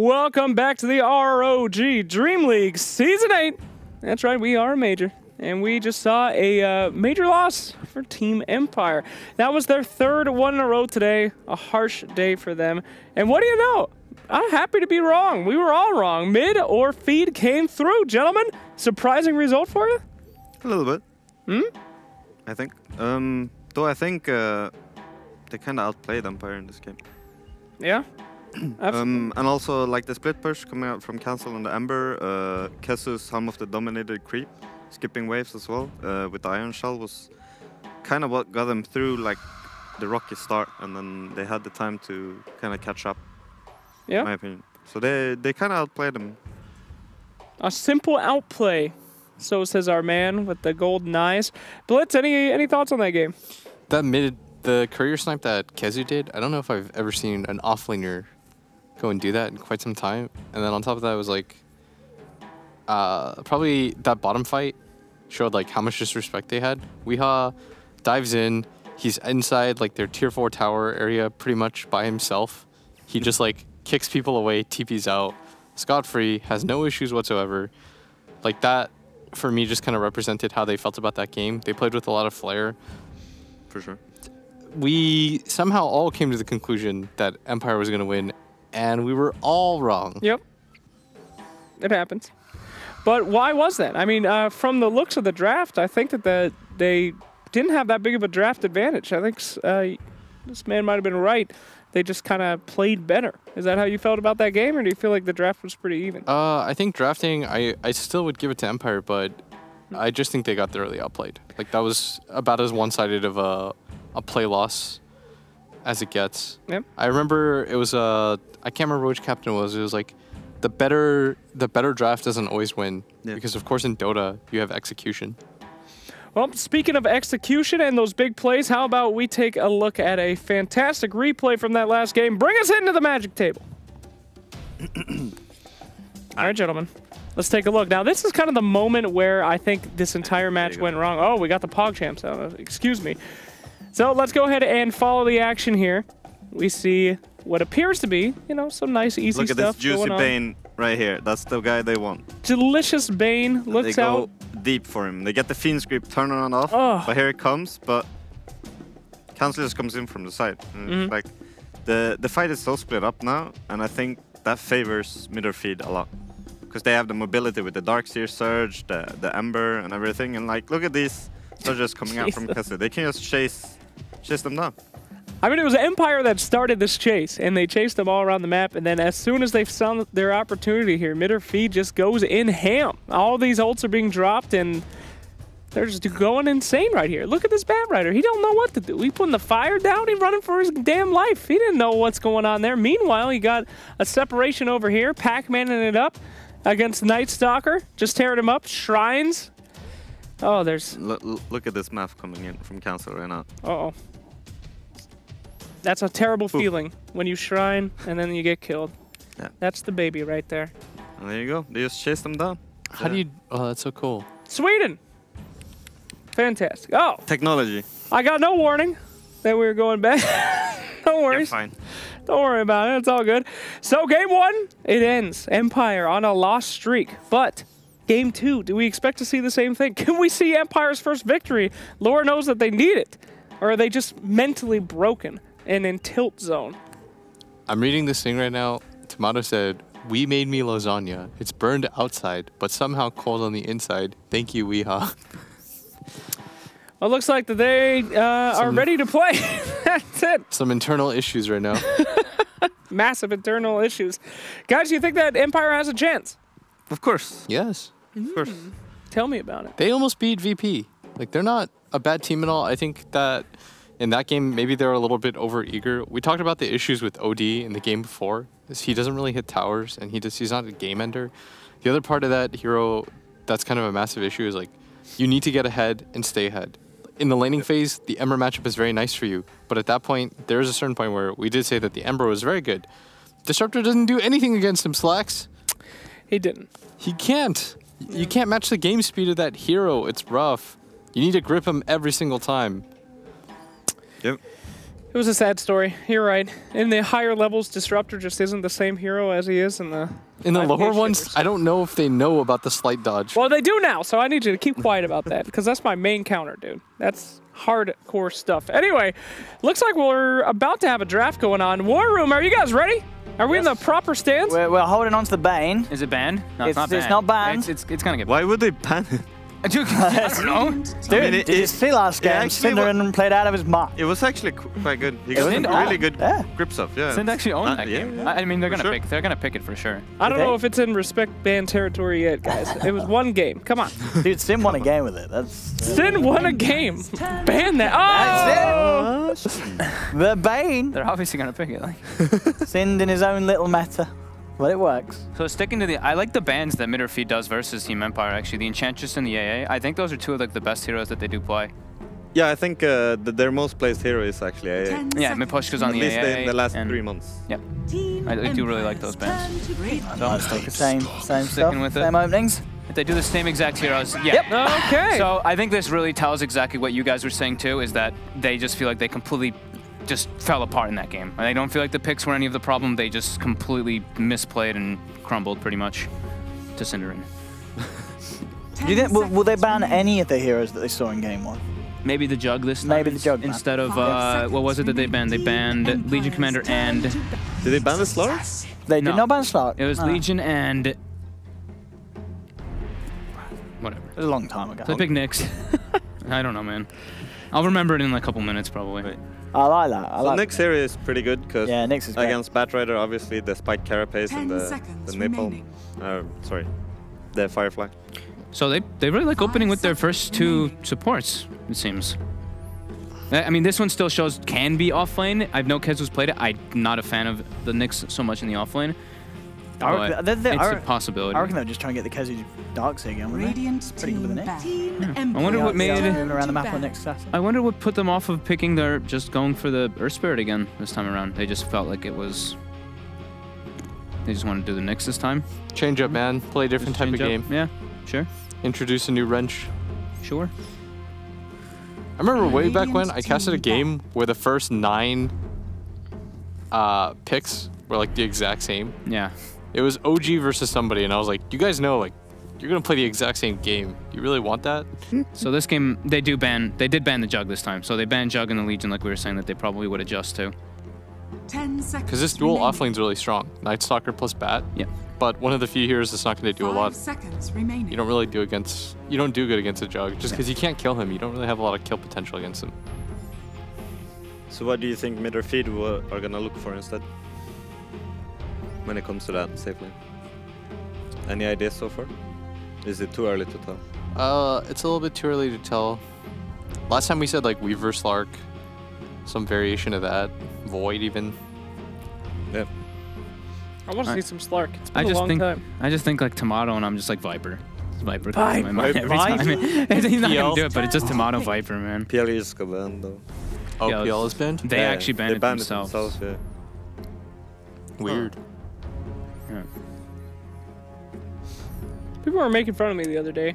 Welcome back to the ROG Dream League Season 8. That's right, we are a major. And we just saw a major loss for Team Empire. That was their third one in a row today. A harsh day for them. And what do you know? I'm happy to be wrong. We were all wrong. Mid or feed came through, gentlemen. Surprising result for you? A little bit. Hmm? I think. Though I think they kind of outplayed Empire in this game. Yeah? And also, like the split push coming out from Cancel on the Ember, Kesu some of the dominated creep, skipping waves as well, with the Iron Shell was kind of what got them through like the rocky start, and then they had the time to kind of catch up, in my opinion. So they kind of outplayed them. A simple outplay, so says our man with the golden eyes. Blitz, any thoughts on that game? That the courier snipe that Kezu did, I don't know if I've ever seen an offlaner go and do that in quite some time. And then on top of that, it was like, probably that bottom fight showed like how much disrespect they had. Weehaw dives in, he's inside like their tier 4 tower area pretty much by himself. He just like kicks people away, TP's out, scot-free, has no issues whatsoever. Like that, for me, just kind of represented how they felt about that game. They played with a lot of flair. For sure. We somehow all came to the conclusion that Empire was going to win, and we were all wrong. Yep. It happens. But why was that? I mean, from the looks of the draft, I think that they didn't have that big of a draft advantage. I think this man might have been right. They just kind of played better. Is that how you felt about that game, or do you feel like the draft was pretty even? I think drafting, I still would give it to Empire, but I just think they got thoroughly outplayed. Like, that was about as one-sided of a play loss as it gets. Yep. I remember it was I can't remember which captain it was. It was like the better draft doesn't always win, because of course in Dota you have execution. Well, speaking of execution and those big plays, how about we take a look at a fantastic replay from that last game? Bring us into the magic table. All right, gentlemen. Let's take a look. Now, this is kind of the moment where I think this entire match went wrong. Oh, we got the PogChamps out. Excuse me. So let's go ahead and follow the action here. We see what appears to be, you know, some nice, easy stuff. Look at this juicy Bane right here. That's the guy they want. Delicious Bane looks out. They go deep for him. They get the Fiend's Grip turn on off, but here it comes. But Cancel just comes in from the side. Like the fight is so split up now, and I think that favors mid or feed a lot, because they have the mobility with the Darkseer Surge, the Ember, and everything. And like, look at these surges coming out from Kesu. They can just chase them down. I mean, it was Empire that started this chase, and they chased them all around the map, and then as soon as they found their opportunity here, mid or feed just goes in ham. All these ults are being dropped, and they're just going insane right here. Look at this Bat Rider. He don't know what to do. He putting the fire down. He's running for his damn life. He didn't know what's going on there. Meanwhile, he got a separation over here, Pac-Maning it up against Night Stalker, just tearing him up. Shrines. Oh, there's... Look at this map coming in from Cancel right now. Uh-oh. That's a terrible feeling when you shrine and then you get killed. Yeah. That's the baby right there. And there you go. They just chase them down. How do you... Oh, that's so cool. Sweden! Fantastic. Oh! Technology. I got no warning that we were going back. No worries. You're fine. Don't worry about it. It's all good. So game 1, it ends. Empire on a lost streak. But game 2, do we expect to see the same thing? Can we see Empire's first victory? Lord knows that they need it. Or are they just mentally broken and in tilt zone? I'm reading this thing right now. Tomato said, "We made me lasagna. It's burned outside, but somehow cold on the inside. Thank you, Weehaw." Well, it looks like that they are ready to play. That's it. Some internal issues right now. Massive internal issues. Guys, do you think that Empire has a chance? Of course. Yes. Of course. Tell me about it. They almost beat VP. Like, they're not a bad team at all. I think that in that game, maybe they're a little bit over-eager. We talked about the issues with OD in the game before. He doesn't really hit towers, and he's not a game ender. The other part of that hero that's kind of a massive issue is, like, you need to get ahead and stay ahead. In the laning phase, the Ember matchup is very nice for you, but at that point, there's a certain point where we did say that the Ember was very good. Disruptor doesn't do anything against him, Slacks. He didn't. He can't. You can't match the game speed of that hero. It's rough. You need to grip him every single time. Yep. It was a sad story. You're right. In the higher levels, Disruptor just isn't the same hero as he is in the lower ones. I don't know if they know about the slight dodge. Well, they do now, so I need you to keep quiet about that because that's my main counter, dude. That's hardcore stuff. Anyway, looks like we're about to have a draft going on. War Room, are you guys ready? Are we in the proper stance? We're holding on to the Bane. Is it banned? No, it's not banned. It's not banned. It's gonna get banned. Why would they ban it? I don't know. Dude, did you see last game? Synderen played out of his mind. It was actually quite good. He got some really good grip stuff. Yeah. Sind actually owned that game. Yeah. I mean, they're gonna pick it for sure. I don't know if it's in respect ban territory yet, guys. It was one game. Come on. Dude, Sin won a game with it. That's Sin won a game. Ban that. Oh! That's it. The Bane. They're obviously gonna pick it. Like. Sinned in his own little meta. But it works. So sticking to I like the bans that Mid or Feed does versus Team Empire, actually. The Enchantress and the AA. I think those are two of like the best heroes that they do play. Yeah, I think their most placed hero is actually AA. Yeah, Mipushka's on the AA. At least in the last 3 months. Yeah. I do really like those bans. So same sticking stuff, with it. same openings. If they do the same exact heroes, yeah. Yep. Okay. So I think this really tells exactly what you guys were saying too, is that they just feel like they completely just fell apart in that game. I don't feel like the picks were any of the problem. They just completely misplayed and crumbled pretty much to Synderen. Do you think will they ban any of the heroes that they saw in game 1? Maybe the Jug this time. Maybe the Jug instead of what was it that they banned? They banned Legion Commander and. Did they ban the Slark? They did not ban Slark. It was Legion and. Whatever. It was a long time ago. So they picked Nyx. I don't know, man. I'll remember it in like a couple minutes probably. Right. I like that. I like Nyx area is pretty good because Nyx is great. against Batrider, obviously the Spike Carapace and the Napalm. Sorry, the Firefly. So they really like opening with their first 2 supports, it seems. I mean, this one still shows can be offlane. I know Kezu's played it. I'm not a fan of the Nyx so much in the offlane. It's a possibility. I reckon they're just trying to get the Kezu Darks again, wouldn't they? Pretty good with the Nyx. I wonder what made moving around the map on Nyx assassin. I wonder what put them off of picking their just going for the Earth Spirit again this time around. They just felt like it was. They just wanted to do the Nyx this time. Change up, man. Play a different type of game. Yeah, sure. Introduce a new wrench. Sure. I remember way back when I casted a game where the first 9 picks were like the exact same. Yeah. It was OG versus somebody, and I was like, you guys know, like, you're gonna play the exact same game. You really want that? So this game, they did ban the Jug this time. So they banned Jug and the Legion, like we were saying, that they probably would adjust to. 10 seconds. Because this dual offlane's really strong. Night Stalker plus Bat. Yeah. But one of the few heroes that's not gonna do a lot. 5 seconds remaining. You don't really do against. You don't do good against a Jug, just because you can't kill him. You don't really have a lot of kill potential against him. So what do you think Mid or Feed are gonna look for instead? When it comes to that safe lane? Any ideas so far? Is it too early to tell? It's a little bit too early to tell. Last time we said like Weaver Slark, some variation of that, Void even. Yeah. I want to see some Slark. It's been a long time. I just think like Tomato, and I'm just like Viper. Viper. Viper. In my mind every time. He's not gonna do it, but it's just Tomato Viper, man. PL is banned though. Oh, PL is banned? They actually banned it themselves. Yeah. Weird. Yeah. People were making fun of me the other day.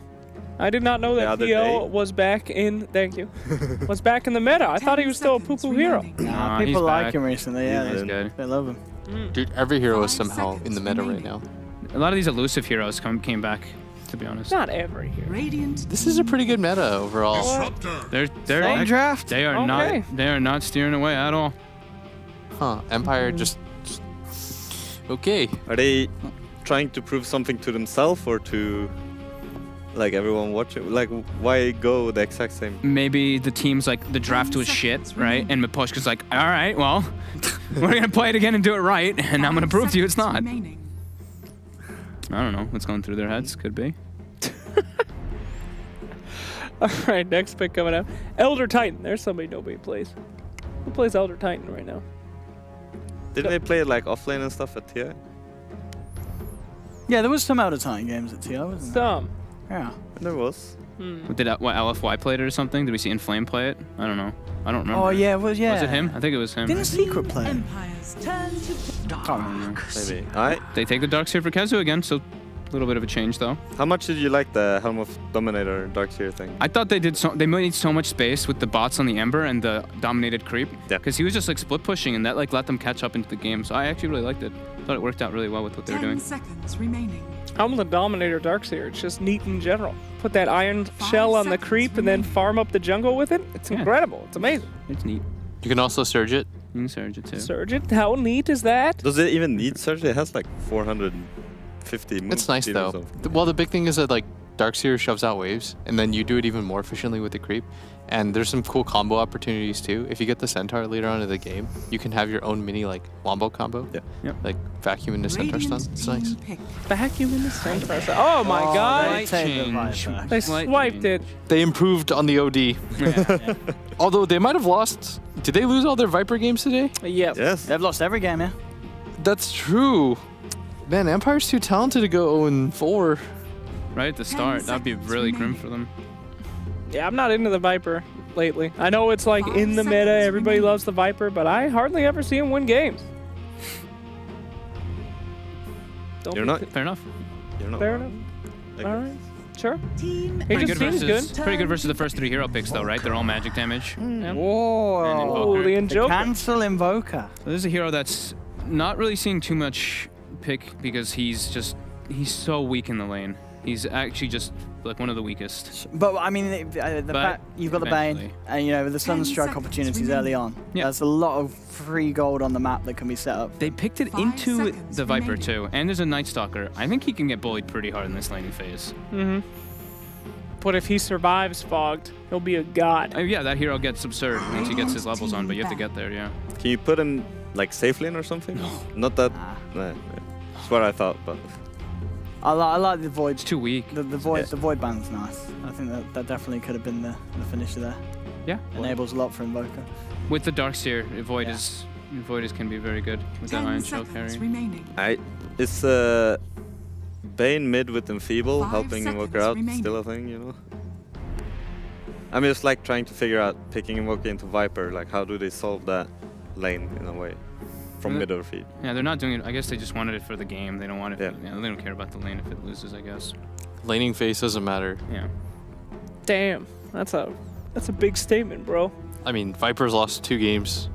I did not know that PL was back in. Thank you. Was back in the meta. I thought he was still a poo-poo hero. Nah, people like him recently. Yeah, he's good. They love him. Dude, every hero is somehow in the meta right now. A lot of these elusive heroes came back, to be honest. Not every hero. This is a pretty good meta overall. They're Same draft. They are not steering away at all. Huh? Empire just okay. Are they trying to prove something to themselves or to like everyone watching? Like, why go the exact same? Maybe the team's like, the draft was shit, right? And Mipushka's like, all right, well, we're gonna play it again and do it right, and I'm gonna prove to you it's not. I don't know what's going through their heads. Could be. All right, next pick coming up. Elder Titan. There's somebody nobody plays. Who plays Elder Titan right now? Didn't they play like offlane and stuff at TI? Yeah, there was some Elder Titan games at TI, wasn't there? Some. Yeah. There was. Did what LFY played it or something? Did we see Inflame play it? I don't know. I don't remember. Oh yeah, it was. Yeah. Was it him? I think it was him. Didn't Secret play? Empire's turn to I don't remember. Maybe. Alright. They take the Dark Sphere for Kezu again, so A little bit of a change though. How much did you like the Helm of Dominator Darkseer thing? I thought they made so much space with the bots on the Ember and the dominated creep. Yeah. Because he was just like split pushing and that like let them catch up into the game. So I actually really liked it. Thought it worked out really well with what they were 10 doing. seconds remaining. I'm the Dominator Darkseer. It's just neat in general. Put that iron 5 shell on the seconds creep and then remaining. farm up the jungle with it. It's Yeah. incredible. It's amazing. It's neat. You can also surge it. You can surge it too. Surge it. How neat is that? Does it even need surge? It has like 450 moves. It's nice speed or though. something. Well, the big thing is that like Darkseer shoves out waves, and then you do it even more efficiently with the creep. And there's some cool combo opportunities too. If you get the Centaur later on in the game, you can have your own mini like wombo combo. Yeah. Yep. Like vacuum into Centaur stun. Radiant It's nice. team pick. Vacuum in the center. Oh my Oh, god. they take the change. Viper. They Slight swiped it. change. They improved on the OD. Although they might have lost. Did they lose all their Viper games today? Yep. Yes. They've lost every game, yeah. That's true. Man, Empire's too talented to go 0-4. Right at the start. That'd be seconds really grim remaining. for them. Yeah, I'm not into the Viper lately. I know it's like 5 in the meta, seconds everybody remaining. loves the Viper, but I hardly ever see him win games. Don't You're be not. Fair enough. You're not Fair wrong. enough. All right. Sure. Team He Pretty just good seems versus good. pretty good versus the first 3 hero picks though, right? They're all magic damage. Yep. And Whoa. Invoker. Holy The Joker. cancel Invoker. So this is a hero that's not really seeing too much pick because he's so weak in the lane. He's actually just like one of the weakest. But I mean, the But fact you've got the Bane, eventually. and you know, with the 10 Sunstrike seconds opportunities remaining. early on, Yeah. there's a lot of free gold on the map that can be set up. They picked it 5 into seconds the Viper remaining. too, and there's a Night Stalker. I think he can get bullied pretty hard in this laning phase. Mm-hmm. But if he survives Fogged, he'll be a god. Yeah, that hero gets absurd once he gets his levels on, but you have to get there, yeah. Can you put him like safe lane or something? Not that. Nah, that's what I thought, but I like the Void. It's too weak. The Void band's nice. I think that definitely could have been the finisher there. Yeah. Enables a lot for Invoker. With the Darkseer, Void Yeah. is can be very good with that 10 Iron Shell seconds carry. remaining. it's Bane mid with Enfeeble 5 helping Invoker seconds out. remaining. Still a thing, you know. I mean, it's like trying to figure out picking Invoker into Viper. Like, how do they solve that lane in a way from Yeah. mid or feed? Yeah, they're not doing it. I guess they just wanted it for the game. They don't want it. Yeah. They don't care about the lane if it loses, I guess. Laning phase doesn't matter. Yeah. Damn. That's a big statement, bro. I mean, Viper's lost 2 games,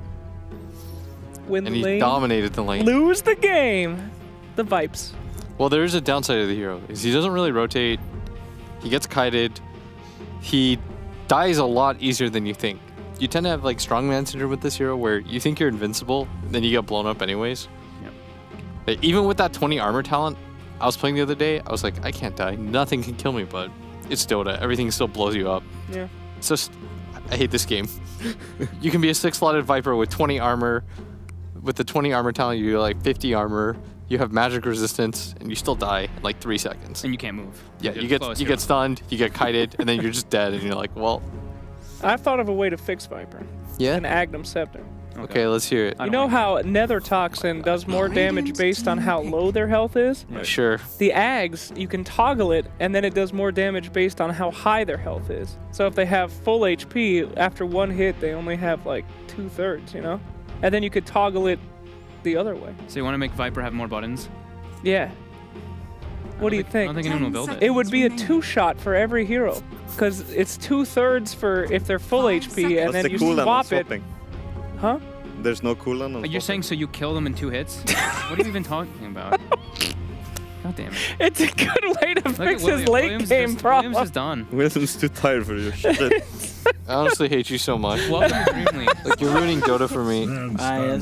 Win and the he lane. dominated the lane. Lose the game. The Vipes. Well, there is a downside of the hero. Is he doesn't really rotate. He gets kited. He dies a lot easier than you think. You tend to have like strongman syndrome with this hero where you think you're invincible, then you get blown up anyways. Yep. Even with that 20 armor talent, I was playing the other day, I was like, I can't die. Nothing can kill me, but it's Dota. Everything still blows you up. Yeah. It's just, I hate this game. You can be a 6-slotted Viper with 20 armor. With the 20 armor talent, you get like 50 armor. You have magic resistance, and you still die in like 3 seconds. And you can't move. Yeah, You're you the get slowest you hero. get stunned, you get kited, and then you're just dead, and you're like, well, I've thought of a way to fix Viper. yeah. An Agnum Scepter. Okay, let's hear it. I You don't know like how Nether Toxin does more damage based on how low their health is? Right. Sure. The Ags, you can toggle it, and then it does more damage based on how high their health is. So if they have full HP, after 1 hit, they only have like 2/3, you know? And then you could toggle it the other way. So you want to make Viper have more buttons? Yeah. What do you I think? don't think anyone will build It it. would be a 2-shot for every hero, because it's 2/3 for if they're full 5 HP, and seconds. What's then the you cooldown on swap it. swapping? Huh? There's no cooldown on You're saying so you kill them in 2 hits? What are you even talking about? God damn it. It's a good way to Look at fix his William. late William's game just, problem. William's just done. Wilson's too tired for your shit. I honestly hate you so much. Welcome to DreamLeague. Like, you're ruining Dota for me.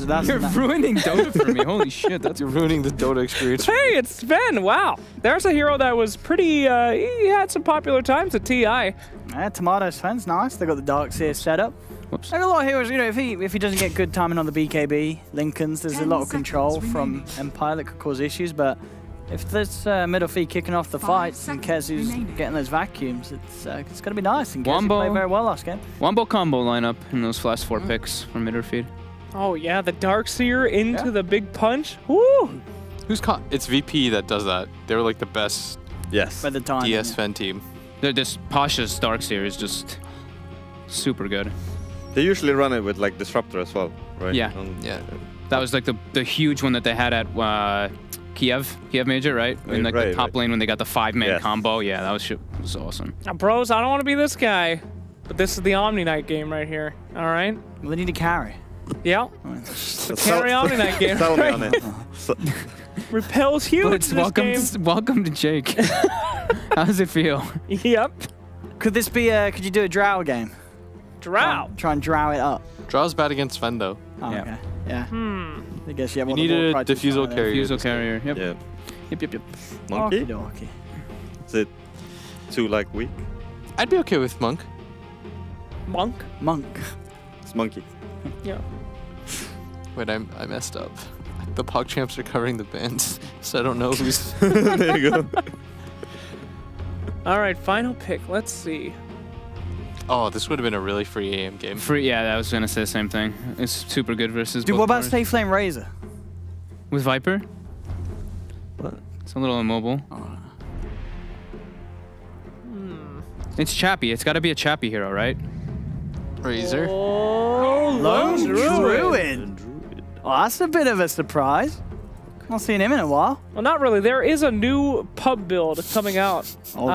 That's You're ruining Dota for me. Holy shit, that's You're ruining the Dota experience. Hey, it's Sven. Wow. There's a hero that was pretty, he had some popular times at TI. Yeah, Tomato's fans, nice. They got the Darkseer set up. Whoops. Like a lot of heroes, you know, if he doesn't get good timing on the BKB, Lincoln's, there's a 10 lot of control seconds from remaining. Empire that could cause issues, but if there's middle feed kicking off the 5 fights and seconds Kezu's remaining. getting those vacuums, it's going to be nice. And Kezu Wombo. played very well last game. Wombo combo lineup in those last 4 picks from mid or feed. Oh, yeah, the Darkseer into Yeah. the big punch. Woo! It's VP that does that. They're like the best Yes. By the time. DS Fen team. This Pasha's Darkseer is just super good. They usually run it with like Disruptor as well, right? Yeah. Yeah. That was like the huge one that they had at Kiev Major, right? In like the top lane when they got the 5-man combo. Yeah, that was awesome. Now, bros, I don't want to be this guy, but this is the Omni Knight game right here. All right? Well, they need to carry. Yeah. The carry Omni Knight game. Sell me right? on it. Repel's huge Blitz, this game. welcome to Jake. How does it feel? Yep. Could this be could you do a drow game? Drow. Try and drow it up. Draw's bad against Sven though. Oh, Yeah. okay. Yeah. I guess you have You one need of the a more practical diffusal there. carrier. Fusel carrier. Yep. Yeah. Yep. Monkey? Okey-dokey. Is it too like weak? I'd be okay with Monk. Monk. Monk. It's Monkey. Yeah. Wait, I messed up. The PogChamps are covering the bands, so I don't know who's. There you go. All right, final pick. Let's see. Oh, this would have been a really free AM game. Free. Yeah, I was gonna say the same thing. It's super good versus. Dude, both what about powers. Stay Flame Razor? With Viper? What? It's a little immobile. It's Chappie. It's got to be a Chappie hero, right? Razor. Oh, Lone Druid. Druid. Oh, that's a bit of a surprise. Not seen him in a while. Well, not really. There is a new pub build coming out. Oh.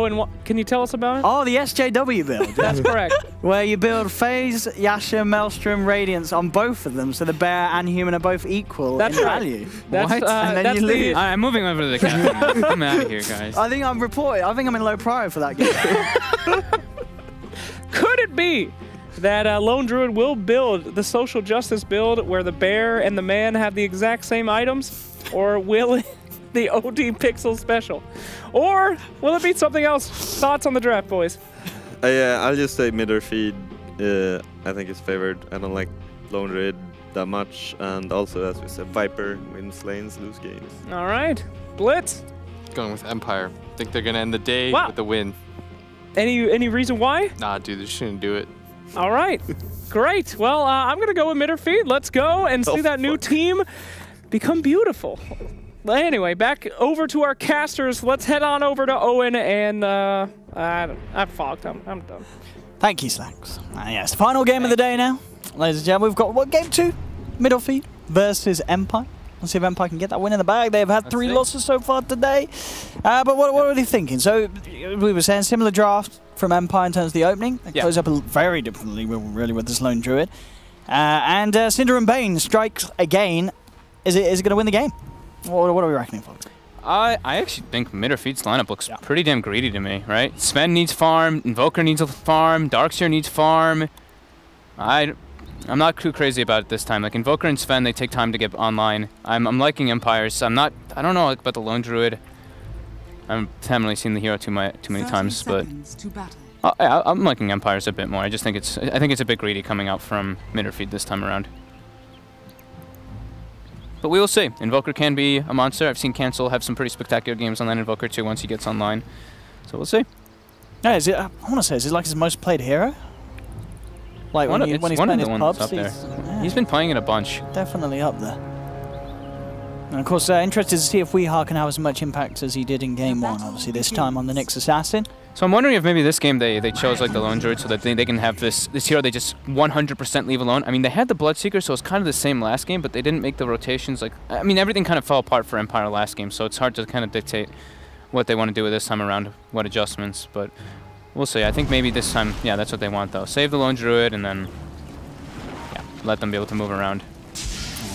And can you tell us about it? Oh, the SJW build. That's correct. Where you build Phase, Yasha, Maelstrom, Radiance on both of them, so the bear and human are both equal That's in right. value. That's, What? And then that's you lose. I'm moving over to the captain. I'm out of here, guys. I think I'm reported. I think I'm in low prio for that game. Could it be that Lone Druid will build the social justice build where the bear and the man have the exact same items? Or will it the OD Pixel special? Or will it be something else? Thoughts on the draft, boys? I'll just say mid or feed. I think it's favored. I don't like Lone Druid that much. And also, as we said, Viper wins lanes, lose games. All right. Blitz. Going with Empire. Think they're gonna end the day Wow. with the win. Any reason why? Nah, dude, they shouldn't do it. All right. Great. Well, I'm going to go with mid or feed. Let's go and see that new team become beautiful. Well, anyway, back over to our casters. Let's head on over to Owen and I've fogged. I'm done. Thank you, Slacks. Yes, final game of the day now. Ladies and gentlemen, we've got, what, game 2? Middle feed versus Empire. Let's see if Empire can get that win in the bag. They've had 3 losses so far today. But what are they thinking? So, we were saying similar draft from Empire in terms of the opening. It goes up very differently, really, with this Lone Druid. And Cinder and Bane strikes again. Is it going to win the game? What are we reckoning for? I actually think mid or feed's lineup looks pretty damn greedy to me, right? Sven needs farm, Invoker needs a farm, Darkseer needs farm. I'm not too crazy about it this time. Like Invoker and Sven, they take time to get online. I'm liking Empires. I don't know about the Lone Druid. I haven't really seen the hero too many times, but I'm liking Empires a bit more. I think it's a bit greedy coming out from mid or feed this time around. But we will see. Invoker can be a monster. I've seen Cancel have some pretty spectacular games on that Invoker too once he gets online. So we'll see. Yeah, I want to say, is it like his most played hero? Like when he's playing his pubs, he's been playing it a bunch. Definitely up there. And of course, interested to see if Weehaw can have as much impact as he did in game 1, obviously this time on the Nyx Assassin. So I'm wondering if maybe this game they chose like the Lone Druid so that they can have this hero they just 100% leave alone. I mean, they had the Bloodseeker, so it's kind of the same last game, but they didn't make the rotations. Like, I mean, everything kind of fell apart for Empire last game, so it's hard to kind of dictate what they want to do with this time around, what adjustments, but we'll see. I think maybe this time, yeah, that's what they want though. Save the Lone Druid and then, yeah, let them be able to move around.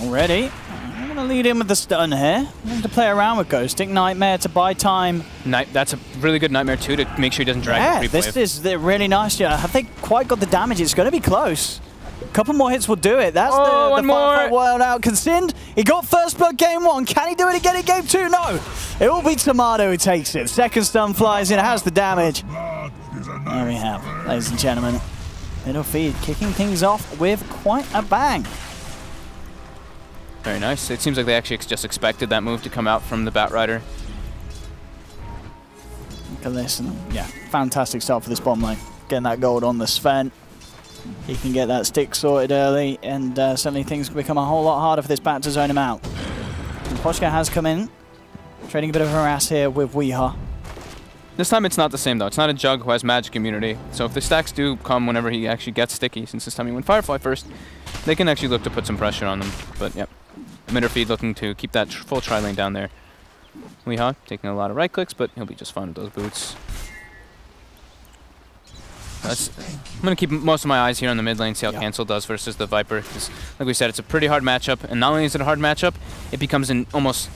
Already. I'm going to lead in with the stun here. I'm going to play around with Ghosting. Nightmare to buy time. That's a really good Nightmare too to make sure he doesn't drag the creep this wave. is really nice. Yeah, have they quite got the damage? It's going to be close. A couple more hits will do it. That's the one more. Firefight Wild out. Consind, he got first blood game 1. Can he do it again in game 2? No. It will be Tomato who takes it. Second stun flies in, has the damage. There we have, ladies and gentlemen. Middle feed kicking things off with quite a bang. Very nice. It seems like they actually just expected that move to come out from the Batrider. Look at this. And yeah, fantastic start for this bottom lane. Getting that gold on the Sven. He can get that stick sorted early, and suddenly things become a whole lot harder for this bat to zone him out. And Poshka has come in, trading a bit of harass here with Weehaw. This time it's not the same though. It's not a Jug who has magic immunity. So if the stacks do come whenever he actually gets sticky, since this time he went Firefly first, they can actually look to put some pressure on them. But yep, Midderfeed looking to keep that full tri-lane down there. Weehaw taking a lot of right clicks, but he'll be just fine with those boots. I'm going to keep most of my eyes here on the mid lane, see how Cancel does versus the Viper. Like we said, it's a pretty hard matchup, and not only is it a hard matchup, it becomes almost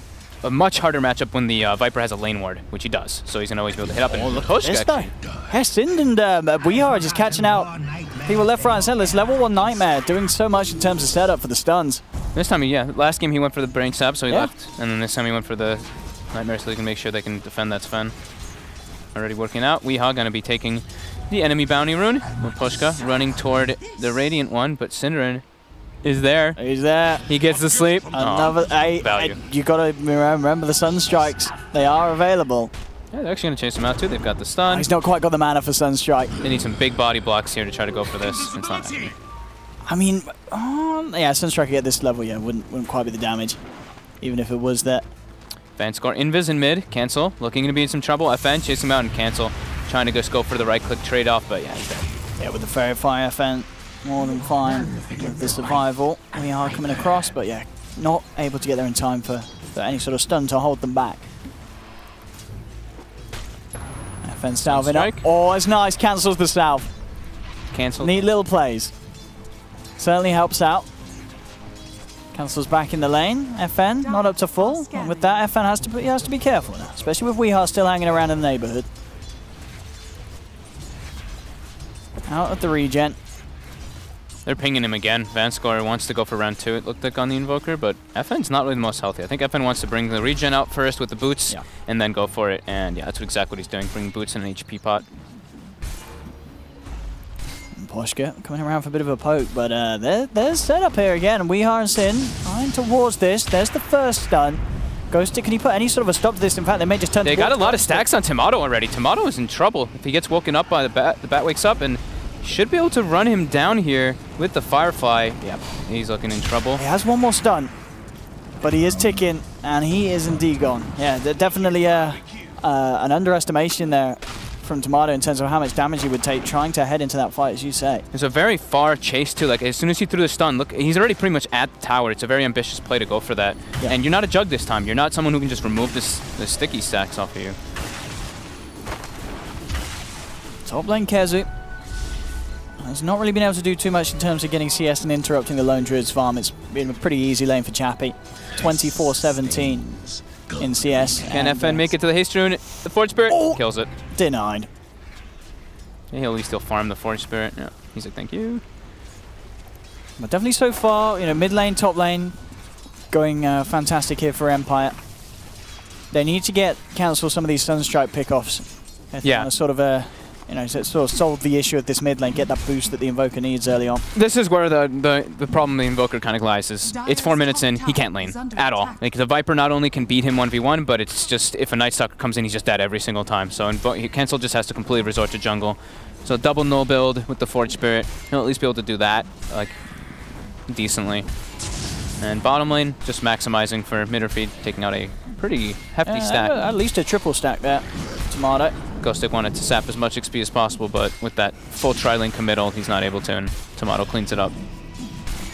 a much harder matchup when the Viper has a lane ward, which he does. So he's going to always be able to hit up and push. Hestin and we are just catching out people left, right, and center. This level 1 Nightmare doing so much in terms of setup for the stuns. This time, last game he went for the Brain Stab, so he left. And then this time he went for the Nightmare so he can make sure they can defend that Sven. Already working out. Weehaw going to be taking the enemy bounty rune. Pushka running toward the Radiant one, but Synderen is there. He's there. He gets to sleep. Another value. You gotta remember the Sunstrikes. They are available. Yeah, they're actually gonna chase him out too. They've got the stun. He's not quite got the mana for Sunstrike. They need some big body blocks here to try to go for this. It's not happening. I mean, yeah, Sunstrike at this level, wouldn't quite be the damage, even if it was there. Vanscore invis in mid. Cancel looking to be in some trouble. FN chasing him out and Cancel trying to just go for the right click trade off, but yeah, he's dead. Yeah, with the Fairy Fire, FN more than fine with the survival. We are coming across, but yeah, not able to get there in time for any sort of stun to hold them back. FN salving up. Oh, it's nice. Cancels the salve. Cancel. Neat little plays. Certainly helps out. Cancels back in the lane. FN not up to full. And with that, FN has to be careful now, especially with Weehaw still hanging around in the neighborhood. Out of the regen. They're pinging him again. Vanscore wants to go for round 2, it looked like, on the Invoker, but FN's not really the most healthy. I think FN wants to bring the regen out first with the boots, and then go for it. And yeah, that's exactly what he's doing, bringing boots and an HP pot. Poshka coming around for a bit of a poke, but there's setup here again. Weehaw and Sin eyeing towards this. There's the first stun. Ghost, can you put any sort of a stop to this? In fact, they may just turn. They got a lot of stacks on Tomato already. Tomato is in trouble. If he gets woken up by the bat wakes up and should be able to run him down here with the Firefly. Yep, he's looking in trouble. He has one more stun, but he is ticking, and he is indeed gone. Yeah, definitely an underestimation there from Tomato in terms of how much damage he would take trying to head into that fight, as you say. It's a very far chase too. Like as soon as he threw the stun, look, he's already pretty much at the tower. It's a very ambitious play to go for that. Yeah. And you're not a Jug this time. You're not someone who can just remove the sticky stacks off of you. Top lane Kezu has not really been able to do too much in terms of getting CS and interrupting the Lone Druid's farm. It's been a pretty easy lane for Chappie. 24-17 in CS. Can FN make it to the haste rune? The Forge Spirit kills it. Denied. Yeah, he'll at least still farm the Forge Spirit. Yeah, he's like, thank you. But definitely so far, mid lane, top lane, going fantastic here for Empire. They need to cancel some of these Sunstrike pickoffs. Yeah. Sort of sort of solve the issue at this mid lane, get that boost that the Invoker needs early on. This is where the problem the Invoker kind of lies is it's 4 minutes in, he can't lane at all. Like the Viper not only can beat him 1v1, but it's just if a Night Stalker comes in, he's just dead every single time. So Cancel just has to completely resort to jungle. So double null build with the Forge Spirit. He'll at least be able to do that like decently. And bottom lane, just maximizing for Midderfeed, taking out a pretty hefty stack. At least a triple stack there. Tomato. Ghostic wanted to sap as much XP as possible, but with that full tri-lane committal, he's not able to, and Tomato cleans it up.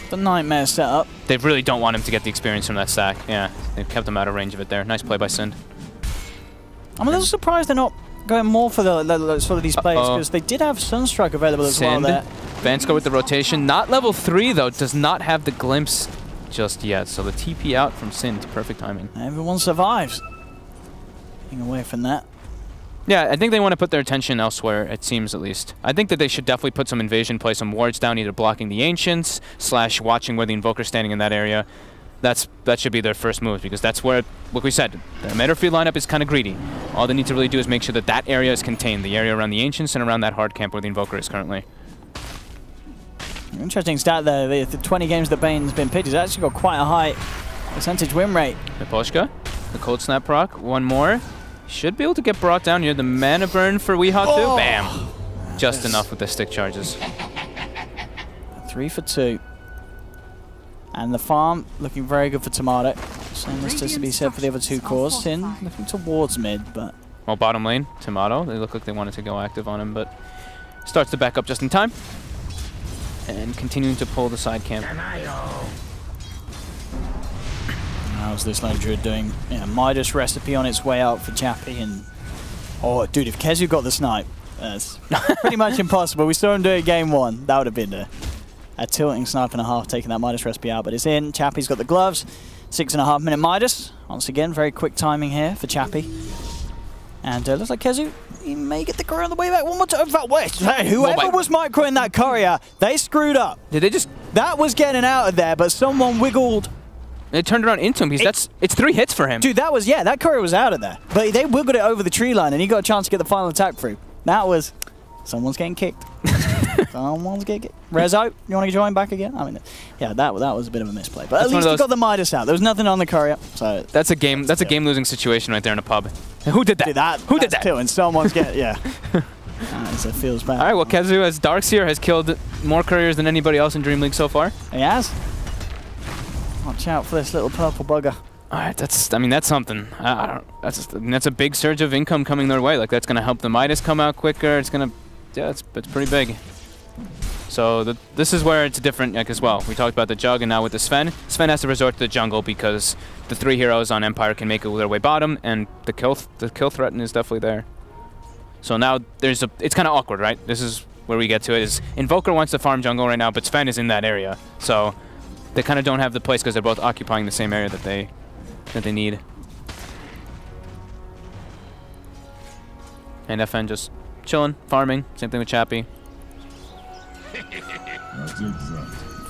The Nightmare setup. They really don't want him to get the experience from that stack. Yeah, they've kept him out of range of it there. Nice play by Sind. I'm a little surprised they're not going more for sort of these plays, because they did have Sunstrike available as well there. Vanscore with the rotation. Not level 3, though. Does not have the glimpse just yet. So the TP out from Sind. Perfect timing. Everyone survives. Getting away from that. Yeah, I think they want to put their attention elsewhere, it seems at least. I think that they should definitely put some invasion, play some wards down, either blocking the Ancients, / watching where the Invoker's standing in that area. That should be their first move, because that's where, like we said, the Midderfield lineup is kind of greedy. All they need to really do is make sure that that area is contained, the area around the Ancients and around that hard camp where the Invoker is currently. Interesting stat there. The 20 games that Bane's been picked, he's actually got quite a high percentage win rate. Miposhka, the Cold Snap proc, one more. Should be able to get brought down here. The mana burn for Weehaw too. Bam! Just enough with the stick charges. 3 for 2. And the farm looking very good for Tomato. Same as to be said for the other two cores. Sin looking towards mid, but Well, bottom lane, Tomato. They look like they wanted to go active on him, but starts to back up just in time. And continuing to pull the side camp. How's this lane druid doing? Yeah, Midas recipe on its way out for Chappie, and oh, dude, if Kezu got the snipe, that's pretty much impossible. We saw him do it game 1. That would have been a tilting snipe and a half, taking that Midas recipe out, but it's in. Chappie's got the gloves. 6.5 minute Midas. Once again, very quick timing here for Chappie. And looks like Kezu, he may get the courier on the way back one more time. In fact, wait, whoever was microing that courier, they screwed up. Did they just... That was getting out of there, but someone wiggled. They turned around into him because it's 3 hits for him. Dude, that was, yeah, that courier was out of there. But they wiggled it over the tree line and he got a chance to get the final attack through. That was... Someone's getting kicked. Someone's getting kicked. Rezo, you want to join back again? I mean, yeah, that was a bit of a misplay. But at least he got the Midas out. There was nothing on the courier. So that's a game losing situation right there in a pub. Who did that? Who did that? Too, and someone's getting, yeah. So it feels bad. All right, well, Kezu as Darkseer has killed more couriers than anybody else in DreamLeague so far. He has. Watch out for this little purple bugger. All right, that's something. That's a big surge of income coming their way. Like that's gonna help the Midas come out quicker. It's gonna, yeah, it's pretty big. So this is where it's different, like, as well. We talked about the Jug, and now with the Sven. Sven has to resort to the jungle because the 3 heroes on Empire can make it their way bottom, and the kill threat is definitely there. So now it's kind of awkward, right? This is where we get to it. Is Invoker wants to farm jungle right now, but Sven is in that area, so they kind of don't have the place because they're both occupying the same area that they need. And FN just chilling, farming. Same thing with Chappie.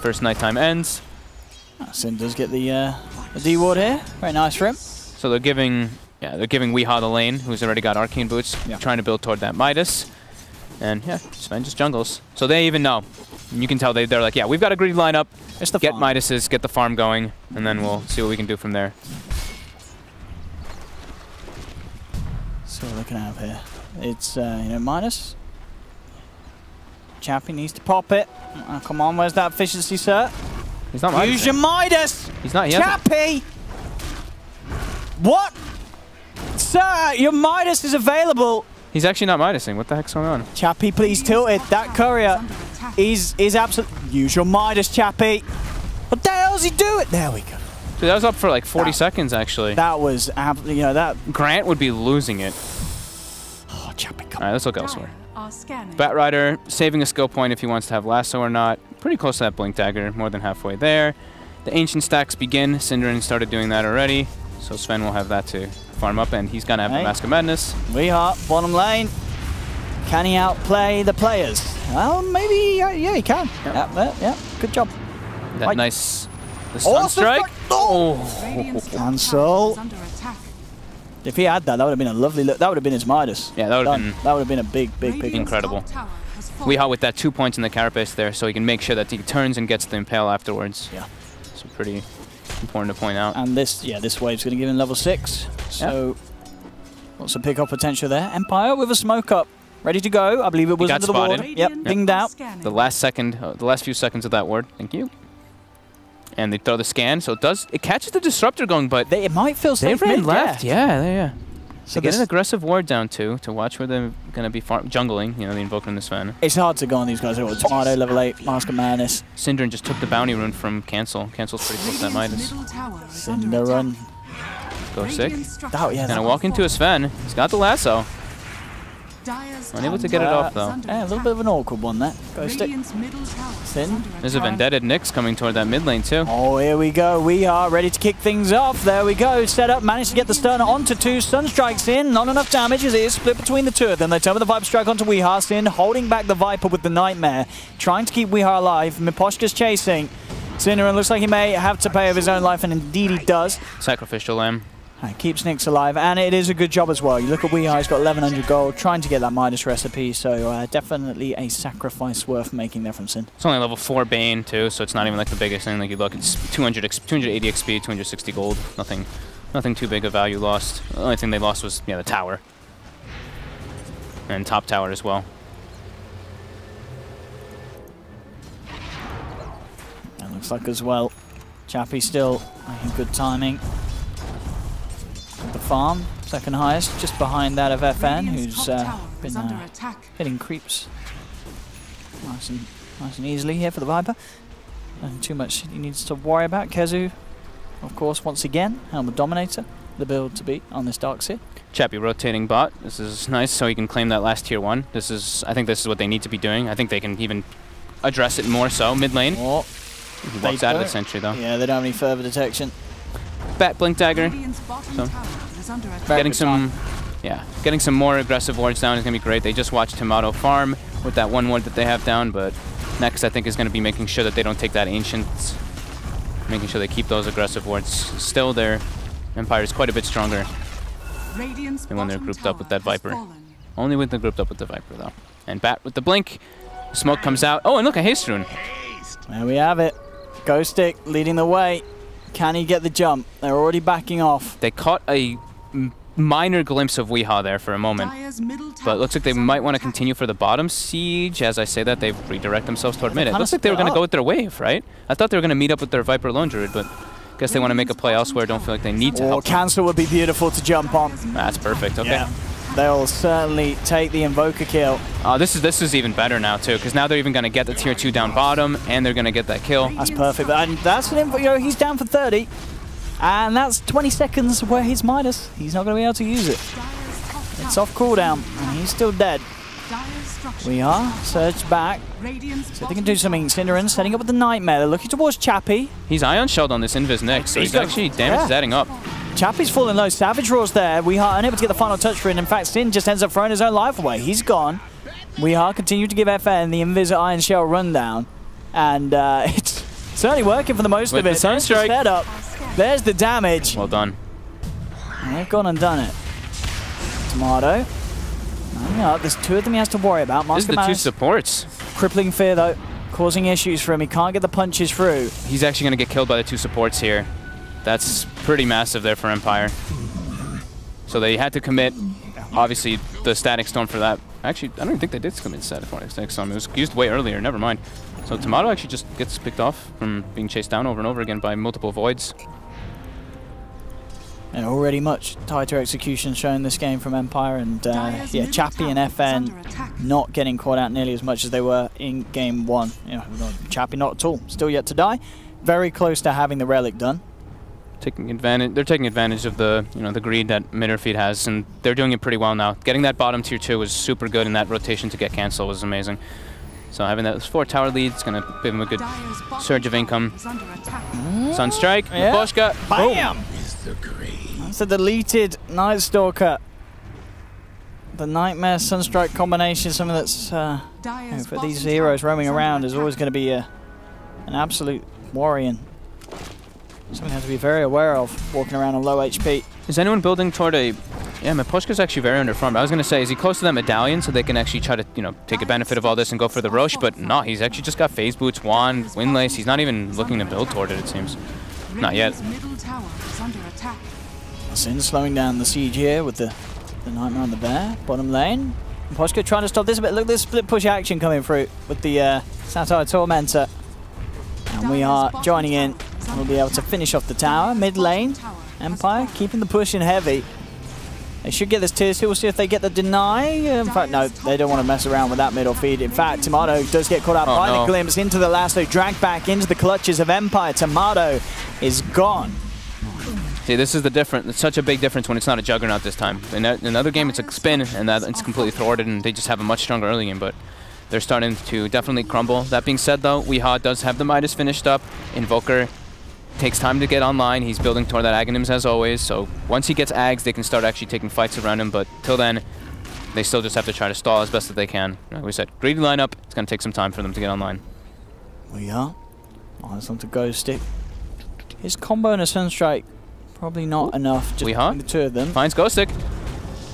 First nighttime ends. Sin does get the D ward here. Very nice for him. So they're giving Weehaw the lane, who's already got arcane boots, trying to build toward that Midas. And yeah, Sven just jungles. So they even know. And you can tell they're like, yeah, we've got a greedy lineup. Get Midases, get the farm going, and then we'll see what we can do from there. So we're looking at here. It's Midas. Chappie needs to pop it. Oh, come on, where's that efficiency, sir? He's not Midas. Use your Midas! He's not. Chappie! What? Sir, your Midas is available. He's actually not Midasing. What the heck's going on? Chappie, please tilt it. That courier is absolutely... Use your Midas, Chappie. What the hell is he doing? There we go. Dude, that was up for like 40 seconds, actually. That was, that... Grant would be losing it. Oh, Chappie, come on. All right, let's look elsewhere. Batrider saving a skill point if he wants to have lasso or not. Pretty close to that blink dagger, more than halfway there. The ancient stacks begin. Synderen started doing that already, so Sven will have that to farm up, and he's gonna have the Mask of Madness. Weehaw, bottom lane. Can he outplay the players? Well, maybe, yeah, he can. Yeah, good job. That nice the stun strike. Oh, cancel. If he had that, that would have been a lovely look. That would have been his Midas. Yeah, that would have been a big. Incredible. Weehaw with that 2 points in the carapace there, so he can make sure that he turns and gets the impale afterwards. Yeah. So pretty important to point out. And this wave's going to give him level 6. So lots of pick-up potential there. Empire with a smoke up, ready to go. I believe it was under the ward. Yep, pinged out. The last few seconds of that ward. Thank you. And they throw the scan, so it catches the disruptor going, but it might feel safe. They ran left, yeah. So they get an aggressive ward down to watch where they're gonna be jungling. The Invoker and the Sven. It's hard to go on these guys. Tomato level 8, Mask of Madness. Synderen just took the bounty rune from Cancel. Cancel's pretty close to that Midas. Synderen. Go sick. Oh, yeah. Gonna walk into a Sven. He's got the lasso. Unable to get it off though. Yeah, a little bit of an awkward one there. Go stick. Sin. There's a Vendetta Nyx coming toward that mid lane too. Oh, here we go. We are ready to kick things off. There we go. Set up. Managed to get the stun onto 2. Sunstrike's in. Not enough damage as it is split between the 2 of them. They turn with the Viper Strike onto Weehaw. Sin holding back the Viper with the Nightmare. Trying to keep Weehaw alive. Miposhka's chasing. Synderen looks like he may have to pay with his own life, and indeed he does. Sacrificial Lamb. Keeps Nyx alive, and it is a good job as well. You look at Weehaw, he's got 1100 gold, trying to get that Midas recipe, so definitely a sacrifice worth making there from Sin. It's only level 4 Bane too, so it's not even like the biggest thing. Like you look, it's 280 XP, 260 gold. Nothing too big of value lost. The only thing they lost was the tower. And top tower as well. That looks like as well. Chappie still making good timing. The farm. Second highest, just behind that of FN, who's been hitting creeps nice and easily here for the Viper. Nothing too much he needs to worry about. Kezu, of course, once again, Helmet Dominator, the build to beat on this Dark Seer. Chappie rotating bot. This is nice, so he can claim that last tier 1. I think this is what they need to be doing. I think they can even address it more so. Mid lane. Oh, He walks out of the sentry though. Yeah, they don't have any further detection. Bat Blink Dagger. So getting some more aggressive wards down is gonna be great. They just watched Tomato farm with that 1 ward that they have down, but next I think is gonna be making sure that they don't take that Ancient, making sure they keep those aggressive wards. Still their Empire is quite a bit stronger than when they're grouped up with that Viper. Only when they're grouped up with the Viper though. And Bat with the blink. Smoke comes out. Oh, and look, a haste rune. There we have it. Ghost Stick leading the way. Can he get the jump? They're already backing off. They caught a minor glimpse of Weehaw there for a moment, but it looks like they might want to continue for the bottom siege. As I say that, they redirect themselves toward mid. It looks like they were going to go with their wave, right? I thought they were going to meet up with their Viper Lone Druid, but I guess they want to make a play elsewhere. Don't feel like they need to help. Cancel would be beautiful to jump on. That's perfect. Okay. Yeah. They'll certainly take the Invoker kill. This is even better now too, because now they're even going to get the tier 2 down bottom, and they're going to get that kill. That's perfect. And that's an info. You know, he's down for 30, and that's 20 seconds where he's Midas. He's not going to be able to use it. It's off cooldown, and he's still dead. We are surged back. So they can do something. Cinderin setting up with the Nightmare. They're looking towards Chappie. He's Ion Shelled on this Invis next, so he's actually damage is adding up. Chappie's falling low. Savage Roar's there. We are unable to get the final touch for it. In fact, Sin just ends up throwing his own life away. He's gone. We are continue to give FN the Invis Iron Shell rundown. And it's certainly working for the most of it. The Sunstrike. Set up. There's the damage. Well done. And they've gone and done it. Tomato. Up. There's 2 of them he has to worry about. This is the 2 supports. Crippling Fear, though, causing issues for him. He can't get the punches through. He's actually going to get killed by the 2 supports here. That's pretty massive there for Empire. So they had to commit, obviously, the Static Storm for that. Actually, I don't think they did commit Static Storm. It was used way earlier, never mind. So Tomato actually just gets picked off from being chased down over and over again by multiple voids. And already much tighter execution shown this game from Empire, and yeah, Chappie and FN not getting caught out nearly as much as they were in game 1. You know, Chappie not at all, still yet to die. Very close to having the relic done. They're taking advantage of the the greed that Midderfeed has, and they're doing it pretty well now. Getting that bottom tier 2 was super good, and that rotation to get cancel was amazing. So having those 4 tower leads is going to give him a good surge of income. Sunstrike, yeah. Boschka, bam! That's a deleted Night Stalker. The Nightmare Sunstrike combination, something that's for these heroes roaming around, is always going to be an absolute worry. Something you have to be very aware of walking around on low HP. Is anyone building toward a... Yeah, Miposhka's actually very underfarmed. I was going to say, is he close to that medallion so they can actually try to, take a benefit of all this and go for the Roche? But no, he's actually just got Phase Boots, Wand, Windlace. He's not even looking to build toward it, it seems. Not yet. Sin slowing down the siege here with the Nightmare on the bear. Bottom lane. Miposhka trying to stop this a bit. Look at this split push action coming through with the Satire Tormentor. And we are joining in. We'll be able to finish off the tower. Mid lane, Empire keeping the push in heavy. They should get this tier 2. We'll see if they get the deny. In fact, no, they don't want to mess around with that middle feed. In fact, Tomato does get caught out by the glimpse into the lasso, dragged back into the clutches of Empire. Tomato is gone. See, this is the difference. It's such a big difference when it's not a Juggernaut this time. In another game, it's a spin, and that it's completely thwarted, and they just have a much stronger early game, but they're starting to definitely crumble. That being said, though, Weehaw does have the Midas finished up. Invoker takes time to get online. He's building toward that Aghanims as always, so once he gets Ags, they can start actually taking fights around him, but till then, they still just have to try to stall as best that they can. Like we said, greedy lineup, it's going to take some time for them to get online. We are. Nice one to Ghost Stick. His combo and a Sunstrike, probably not enough, just between the 2 of them. Finds Ghost Stick.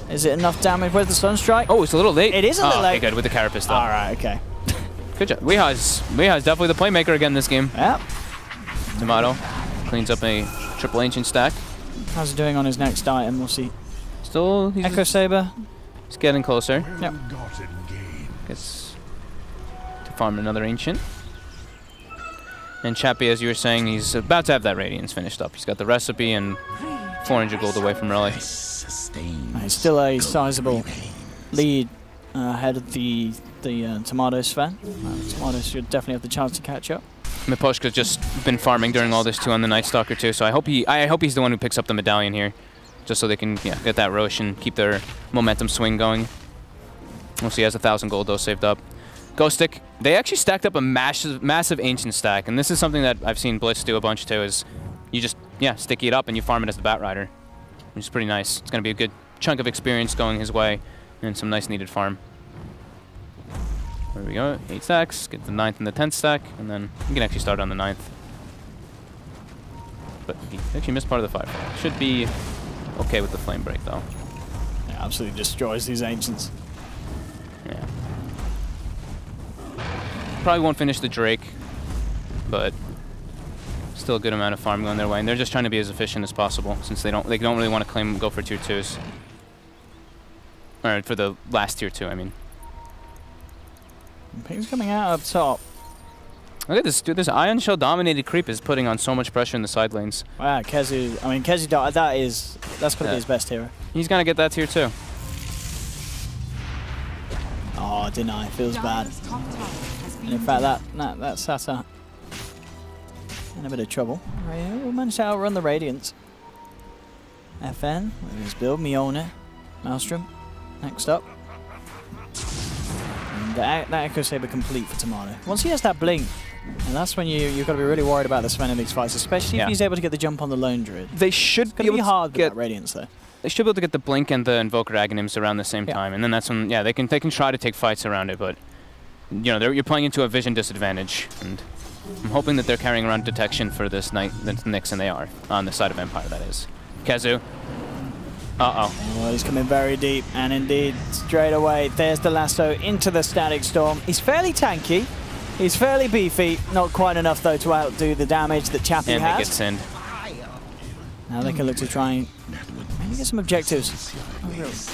Is it enough damage? Where's the Sunstrike? Oh, it's a little late. It is a little late. Okay, good, with the Carapace though. Alright, okay. Good job. Weehaw's definitely the playmaker again this game. Yep. Tomato cleans up a triple ancient stack. How's he doing on his next item? We'll see. Still, he's Echo Saber. He's getting closer. Yep. Gets to farm another ancient. And Chappie, as you were saying, he's about to have that Radiance finished up. He's got the recipe, and 400 gold away from Relay. It's still a sizable lead ahead of the Tomatoes fan. Tomatoes should definitely have the chance to catch up. Miposhka's just been farming during all this too on the Night Stalker too, so I hope he's the one who picks up the medallion here, just so they can get that Roche and keep their momentum swing going. We'll see. He has 1,000 gold though saved up. Ghostic, they actually stacked up a massive ancient stack, and this is something that I've seen Blitz do a bunch too. Is you just sticky it up and you farm it as the Bat Rider, which is pretty nice. It's gonna be a good chunk of experience going his way and some nice needed farm. There we go, 8 stacks, get the 9th and the 10th stack, and then you can actually start on the 9th. But he actually missed part of the 5. Should be okay with the flame break though. Yeah, absolutely destroys these ancients. Yeah. Probably won't finish the Drake, but still a good amount of farm going their way. And they're just trying to be as efficient as possible since they don't really want to go for tier 2s. Or for the last tier 2, I mean. Ping's coming out up top. Look at this, dude. This Ion Shell dominated creep is putting on so much pressure in the side lanes. Wow, Kezu. I mean, Kezu, that's going to be his best hero. He's going to get that tier 2. Oh, deny. Feels bad. And in fact, that Sata in a bit of trouble. We'll manage to outrun the Radiance. FN with his build. Mjolnir. Maelstrom. Next up. And that Echo Saber complete for Tomato. Once he has that blink, and that's when you've got to be really worried about the Sven in these fights, especially if he's able to get the jump on the Lone Druid. They should be able to hard with that Radiance though. They should be able to get the Blink and the Invoker Aghanims around the same time, and then that's when they can try to take fights around it, but you're playing into a vision disadvantage, and I'm hoping that they're carrying around detection for this Nyx, and they are on the side of Empire. That is. Kezu. Well, he's coming very deep, and indeed, straight away, there's the lasso into the Static Storm. He's fairly tanky, he's fairly beefy, not quite enough though to outdo the damage that Chappie has. And they get sinned. Now they can look to try and maybe get some objectives.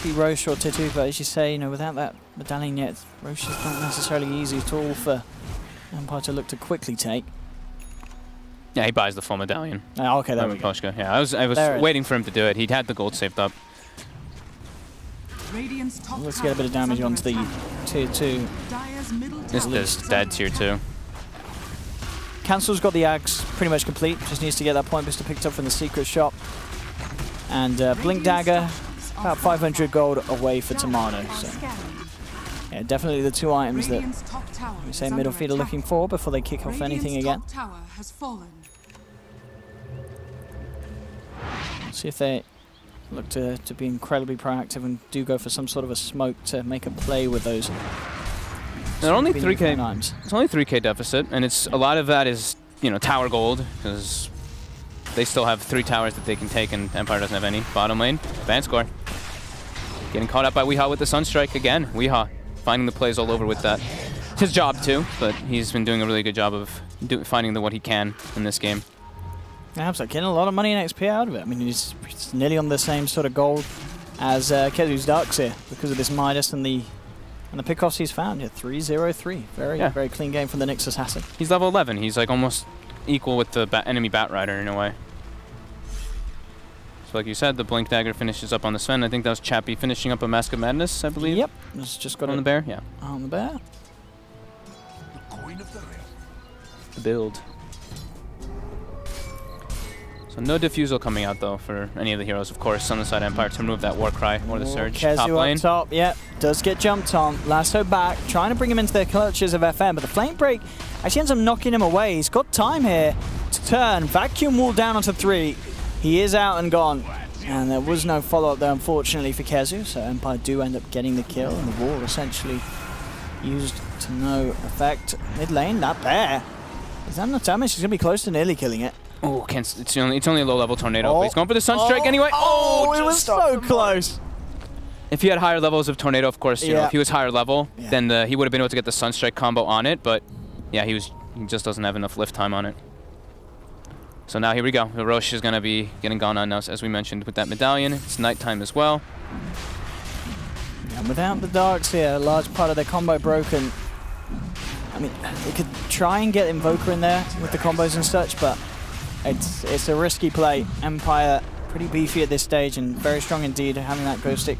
Be Roche or Titu, but as you say, without that medallion yet, Roche is not necessarily easy at all for Empire to look to quickly take. Yeah, he buys the full medallion. Oh, okay, there we go. Yeah, I was waiting for him to do it. He'd had the gold saved up. Let's get a bit of damage onto the tier 2. This is dead tier 2. Cancel's got the Axe pretty much complete. Just needs to get that point booster picked up from the secret shop. And Blink Dagger, about 500 gold away for Tomato. So, yeah, definitely the 2 items that we say middle feed are looking for before they kick off anything again. See if they look to be incredibly proactive and do go for some sort of a smoke to make a play with those. They're only 3k. It's only 3k deficit, and a lot of that is tower gold because they still have 3 towers that they can take, and Empire doesn't have any. Bottom lane, ban score. Getting caught up by Weehaw with the Sunstrike again. Weehaw finding the plays all over with that. It's his job too, but he's been doing a really good job of finding what he can in this game. Absolutely, getting a lot of money and XP out of it. I mean, he's nearly on the same sort of gold as Kezu's Darks here because of this Midas and the pickoffs he's found. Yeah, 3-0-3. Very clean game from the Nyx Assassin. He's level 11. He's like almost equal with the enemy Bat Rider in a way. So like you said, the Blink Dagger finishes up on the Sven. I think that was Chappie finishing up a Mask of Madness, I believe. Yep. It's just got on the bear. Yeah. On the bear. The build. So no Diffusal coming out though for any of the heroes, of course, on the side Empire to remove that Warcry or the Surge. Top lane. Up top, yep, does get jumped on. Lasso back, trying to bring him into the clutches of FM, but the Flame Break actually ends up knocking him away. He's got time here to turn. Vacuum Wall down onto 3. He is out and gone. And there was no follow-up there, unfortunately, for Kezu, so Empire do end up getting the kill, and the wall essentially used to no effect. Mid lane, that bear. Is that enough damage? He's going to be close to nearly killing it. Oh, it's only a low-level tornado. But he's going for the Sunstrike anyway. Oh, it was so close. If he had higher levels of tornado, of course, if he was higher level, then he would have been able to get the Sunstrike combo on it. But yeah, he just doesn't have enough lift time on it. So now here we go. The Roche is going to be getting gone on now, as we mentioned, with that medallion. It's nighttime as well. And without the Darks here, a large part of their combo broken. I mean, they could try and get Invoker in there with the combos and such, but it's a risky play. Empire pretty beefy at this stage and very strong indeed, having that ghost stick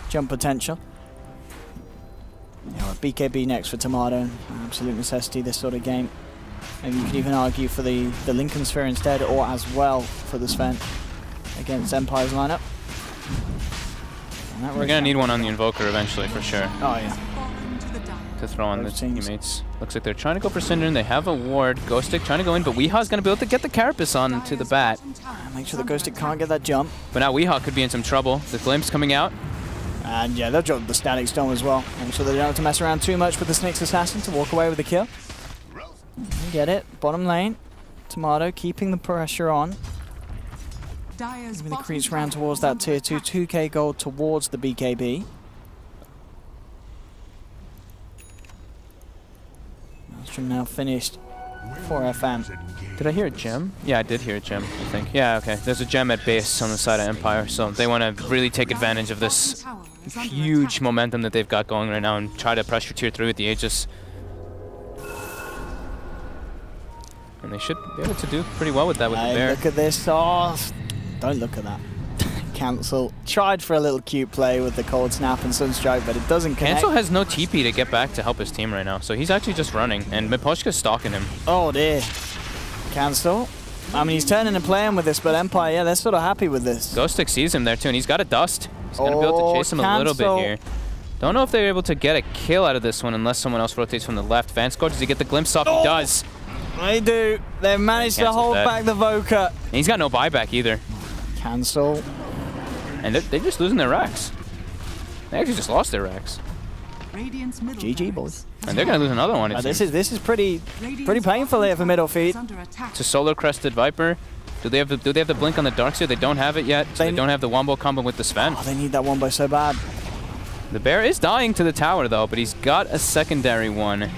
jump potential. Yeah, BKB next for Tomato. Absolute necessity this sort of game. Maybe you could even argue for the Lincoln Sphere instead, or as well for the Sven against Empire's lineup. We're going to need one on the Invoker eventually, for sure. Oh, yeah. To throw on the teammates. Looks like they're trying to go for Synderen. They have a ward. Ghost Stick trying to go in, but Weeha's going to be able to get the Carapace on to the bat. Make sure the Ghost Stick can't get that jump. But now Weeha could be in some trouble. The Glimpse coming out. And yeah, they'll drop the Static Storm as well. Make sure they don't have to mess around too much with the Snyx Assassin to walk away with the kill. Get it. Bottom lane. Tomato keeping the pressure on. Moving the creeps round towards that tier 2. 2k gold towards the BKB. Maelstrom now finished for FM. Did I hear a gem? Yeah, I did hear a gem, I think. Yeah, okay. There's a gem at base on the side of Empire, so they want to really take advantage of this huge momentum that they've got going right now and try to pressure tier 3 with the Aegis. And they should be able to do pretty well with that with the bear. Look at this. Oh, don't look at that. Cancel. Tried for a little cute play with the Cold Snap and Sunstrike, but it doesn't connect. Cancel has no TP to get back to help his team right now, so he's actually just running, and Miposhka's stalking him. Oh dear. Cancel. I mean, he's turning and playing with this, but Empire, yeah, they're sort of happy with this. Ghost Stick sees him there too, and he's got a dust. He's going to be able to chase him a little bit here. Don't know if they're able to get a kill out of this one unless someone else rotates from the left. Vanscourt, does he get the glimpse off? He does. They do. They've managed to hold back the Voker. And he's got no buyback either. Cancel. And they're just losing their racks. They actually just lost their racks. GG, boys. And they're going to lose another one. This is pretty painful here for middle feed. It's a solar crested Viper. Do they have the blink on the Darkseer? They don't have it yet. So they don't have the wombo combo with the Sven. Oh, they need that wombo so bad. The bear is dying to the tower though, but he's got a secondary one.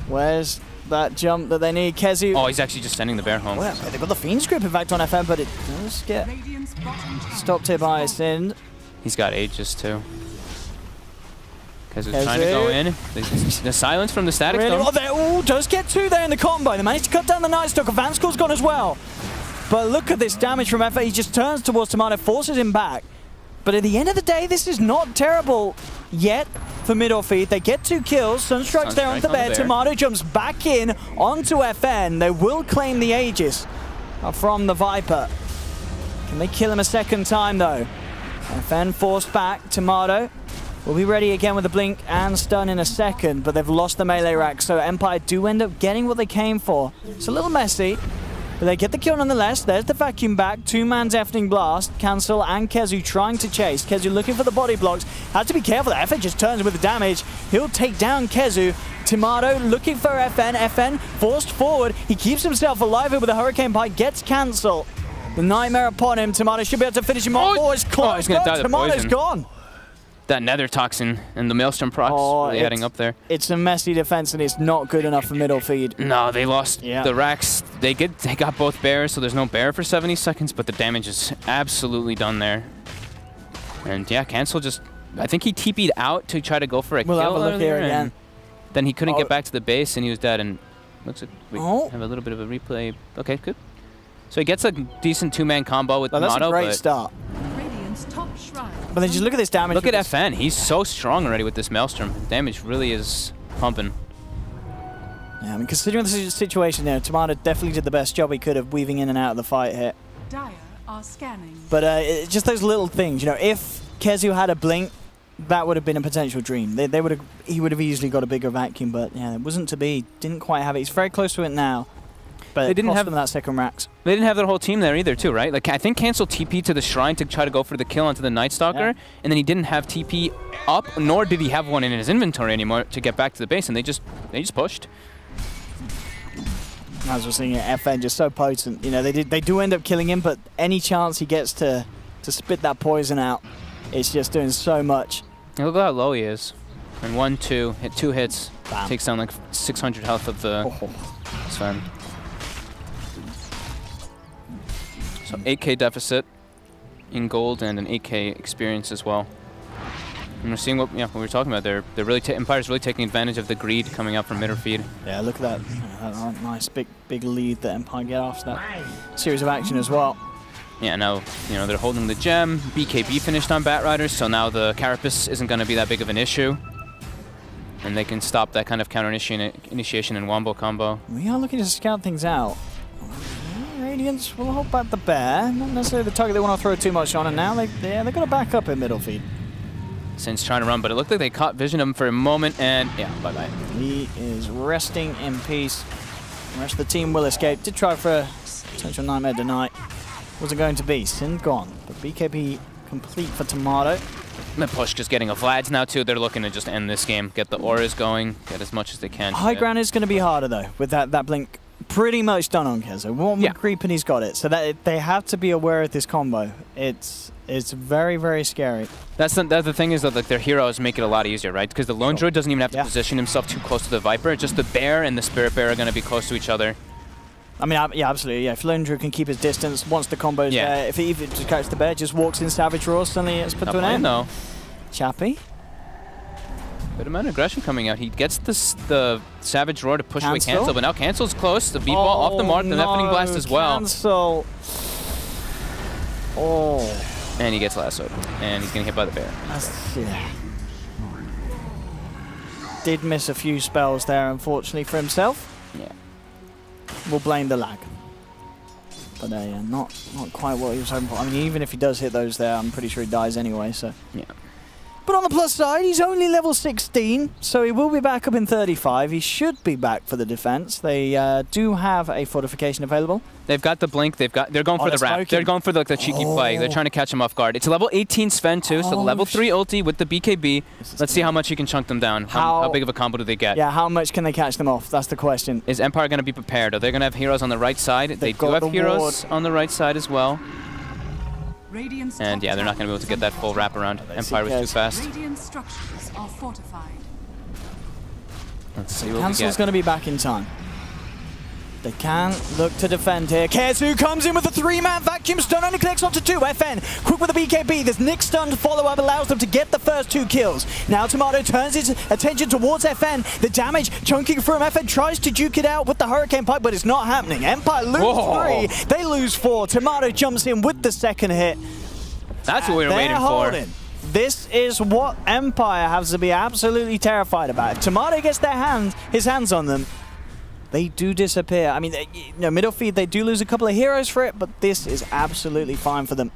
Where's that jump that they need? Kezu. Oh, he's actually just sending the bear home. Well, they've got the Fiend's Grip in fact on FM, but it does get stopped here by Sind. He's got Aegis too. Kezu's trying to go in. The silence from the Static Storm. Oh, does get two there in the combo. They managed to cut down the Night Stalker. Vanscourt's gone as well. But look at this damage from FA. He just turns towards Tomato, forces him back. But at the end of the day, this is not terrible yet for middle feed. They get 2 kills. Sunstrike's there on the bear. Tomato jumps back in onto FN. They will claim the Aegis from the Viper. Can they kill him a second time, though? FN forced back. Tomato will be ready again with the blink and stun in a second, but they've lost the melee rack, so Empire do end up getting what they came for. It's a little messy, but they get the kill nonetheless. There's the vacuum back, 2-man Deafening Blast. Cancel and Kezu trying to chase. Kezu looking for the body blocks. Had to be careful. FN just turns with the damage. He'll take down Kezu. Tomato looking for FN. FN forced forward. He keeps himself alive here with a Hurricane Pike. Gets Cancel. The Nightmare upon him. Tomato should be able to finish him off. Oh, it's close. He's going to die to Tomato's poison. Gone. That Nether Toxin and the Maelstrom procs really heading up there. It's a messy defense and it's not good enough for middle feed. No, they lost the racks. They got both bears, so there's no bear for 70 seconds, but the damage is absolutely done there. And yeah, Cancel just, I think he TP'd out to try to go for a kill. We'll have a look here again. Then he couldn't get back to the base and he was dead, and looks like we have a little bit of a replay. Okay, good. So he gets a decent 2-man combo with Tomato. That's a great start. But then just look at this damage. Look at FN. He's so strong already with this Maelstrom. Damage really is pumping. Yeah, I mean, considering the situation there, Tomato definitely did the best job he could of weaving in and out of the fight here. Dire are scanning. But just those little things, you know, if Kezu had a blink, that would have been a potential dream. He would have easily got a bigger vacuum, but yeah, it wasn't to be. Didn't quite have it. He's very close to it now. But they didn't have them that second racks. They didn't have their whole team there either, too, right? Like I think Cancel TP to the Shrine to try to go for the kill onto the Night Stalker, and then he didn't have TP up, nor did he have one in his inventory anymore to get back to the base, and they just pushed. As we're seeing it, FN just so potent. You know, they do end up killing him, but any chance he gets to spit that poison out, it's just doing so much. Look at how low he is. And 1-2, hit 2 hits, bam. Takes down like 600 health of the Sven. So 8k deficit in gold and an 8k experience as well. And we're seeing what we were talking about. They're really Empire's really taking advantage of the greed coming up from middle feed. Yeah, look at that nice big lead that Empire get after that series of action as well. Yeah, now, you know, they're holding the gem. BKB finished on Batriders, so now the Carapace isn't going to be that big of an issue. And they can stop that kind of counter initiation and wombo combo. We are looking to scout things out. Radiance will hold back the bear. Not necessarily the target they want to throw too much on, and now they're going to back up in middle feed. Since trying to run, but it looked like they caught vision of him for a moment, and yeah, bye-bye. He is resting in peace. The rest of the team will escape. Did try for a potential nightmare tonight. Wasn't going to be. Sin gone. But BKB complete for Tomato. Push just getting a Vlad's now too. They're looking to just end this game, get the auras going, get as much as they can. High ground is going to be harder though, with that blink pretty much done on Kezo. One more creep and he's got it. So that they have to be aware of this combo. It's very, very scary. That's the thing is that like their heroes make it a lot easier, right? Because the lone druid doesn't even have to position himself too close to the Viper. Just the bear and the spirit bear are going to be close to each other. I mean, yeah, absolutely, yeah. If lone druid can keep his distance, once the combo's there, if he even just catches the bear, just walks in Savage Roar, suddenly it's put to an end. No. Chappy. Good amount of aggression coming out. He gets the Savage Roar to push away Cancel, but now Cancel's close. The beat ball off the mark, the Deafening Blast as well. Cancel. Oh. And he gets lassoed. And he's getting hit by the bear. Yeah. Did miss a few spells there, unfortunately, for himself. Yeah. We'll blame the lag. But yeah, not quite what he was hoping for. I mean, even if he does hit those there, I'm pretty sure he dies anyway, so. Yeah. But on the plus side, he's only level 16, so he will be back up in 35. He should be back for the defense. They do have a fortification available. They've got the blink. They're going for the wrap. They're going for the cheeky play. They're trying to catch him off guard. It's a level 18 Sven too, so level 3 ulti with the BKB. Let's see how much he can chunk them down. How big of a combo do they get? Yeah, how much can they catch them off? That's the question. Is Empire going to be prepared? Are they going to have heroes on the right side? They do have heroes on the right side as well. And yeah, they're not going to be able to get that full wraparound. Empire was too fast. Structures are fortified. Let's see what Cancel's we get. going to be back in time. They can look to defend here. Kezu comes in with a 3-man vacuum stun, only connects onto 2. FN quick with the BKB. This Nick stun follow-up allows them to get the first 2 kills. Now Tomato turns his attention towards FN. The damage chunking from FN tries to duke it out with the Hurricane Pipe, but it's not happening. Empire lose 3. They lose 4. Tomato jumps in with the second hit. That's what we were waiting for. This is what Empire has to be absolutely terrified about. If Tomato gets his hands on them, they do disappear. I mean, middle feed, they do lose a couple of heroes for it, but this is absolutely fine for them.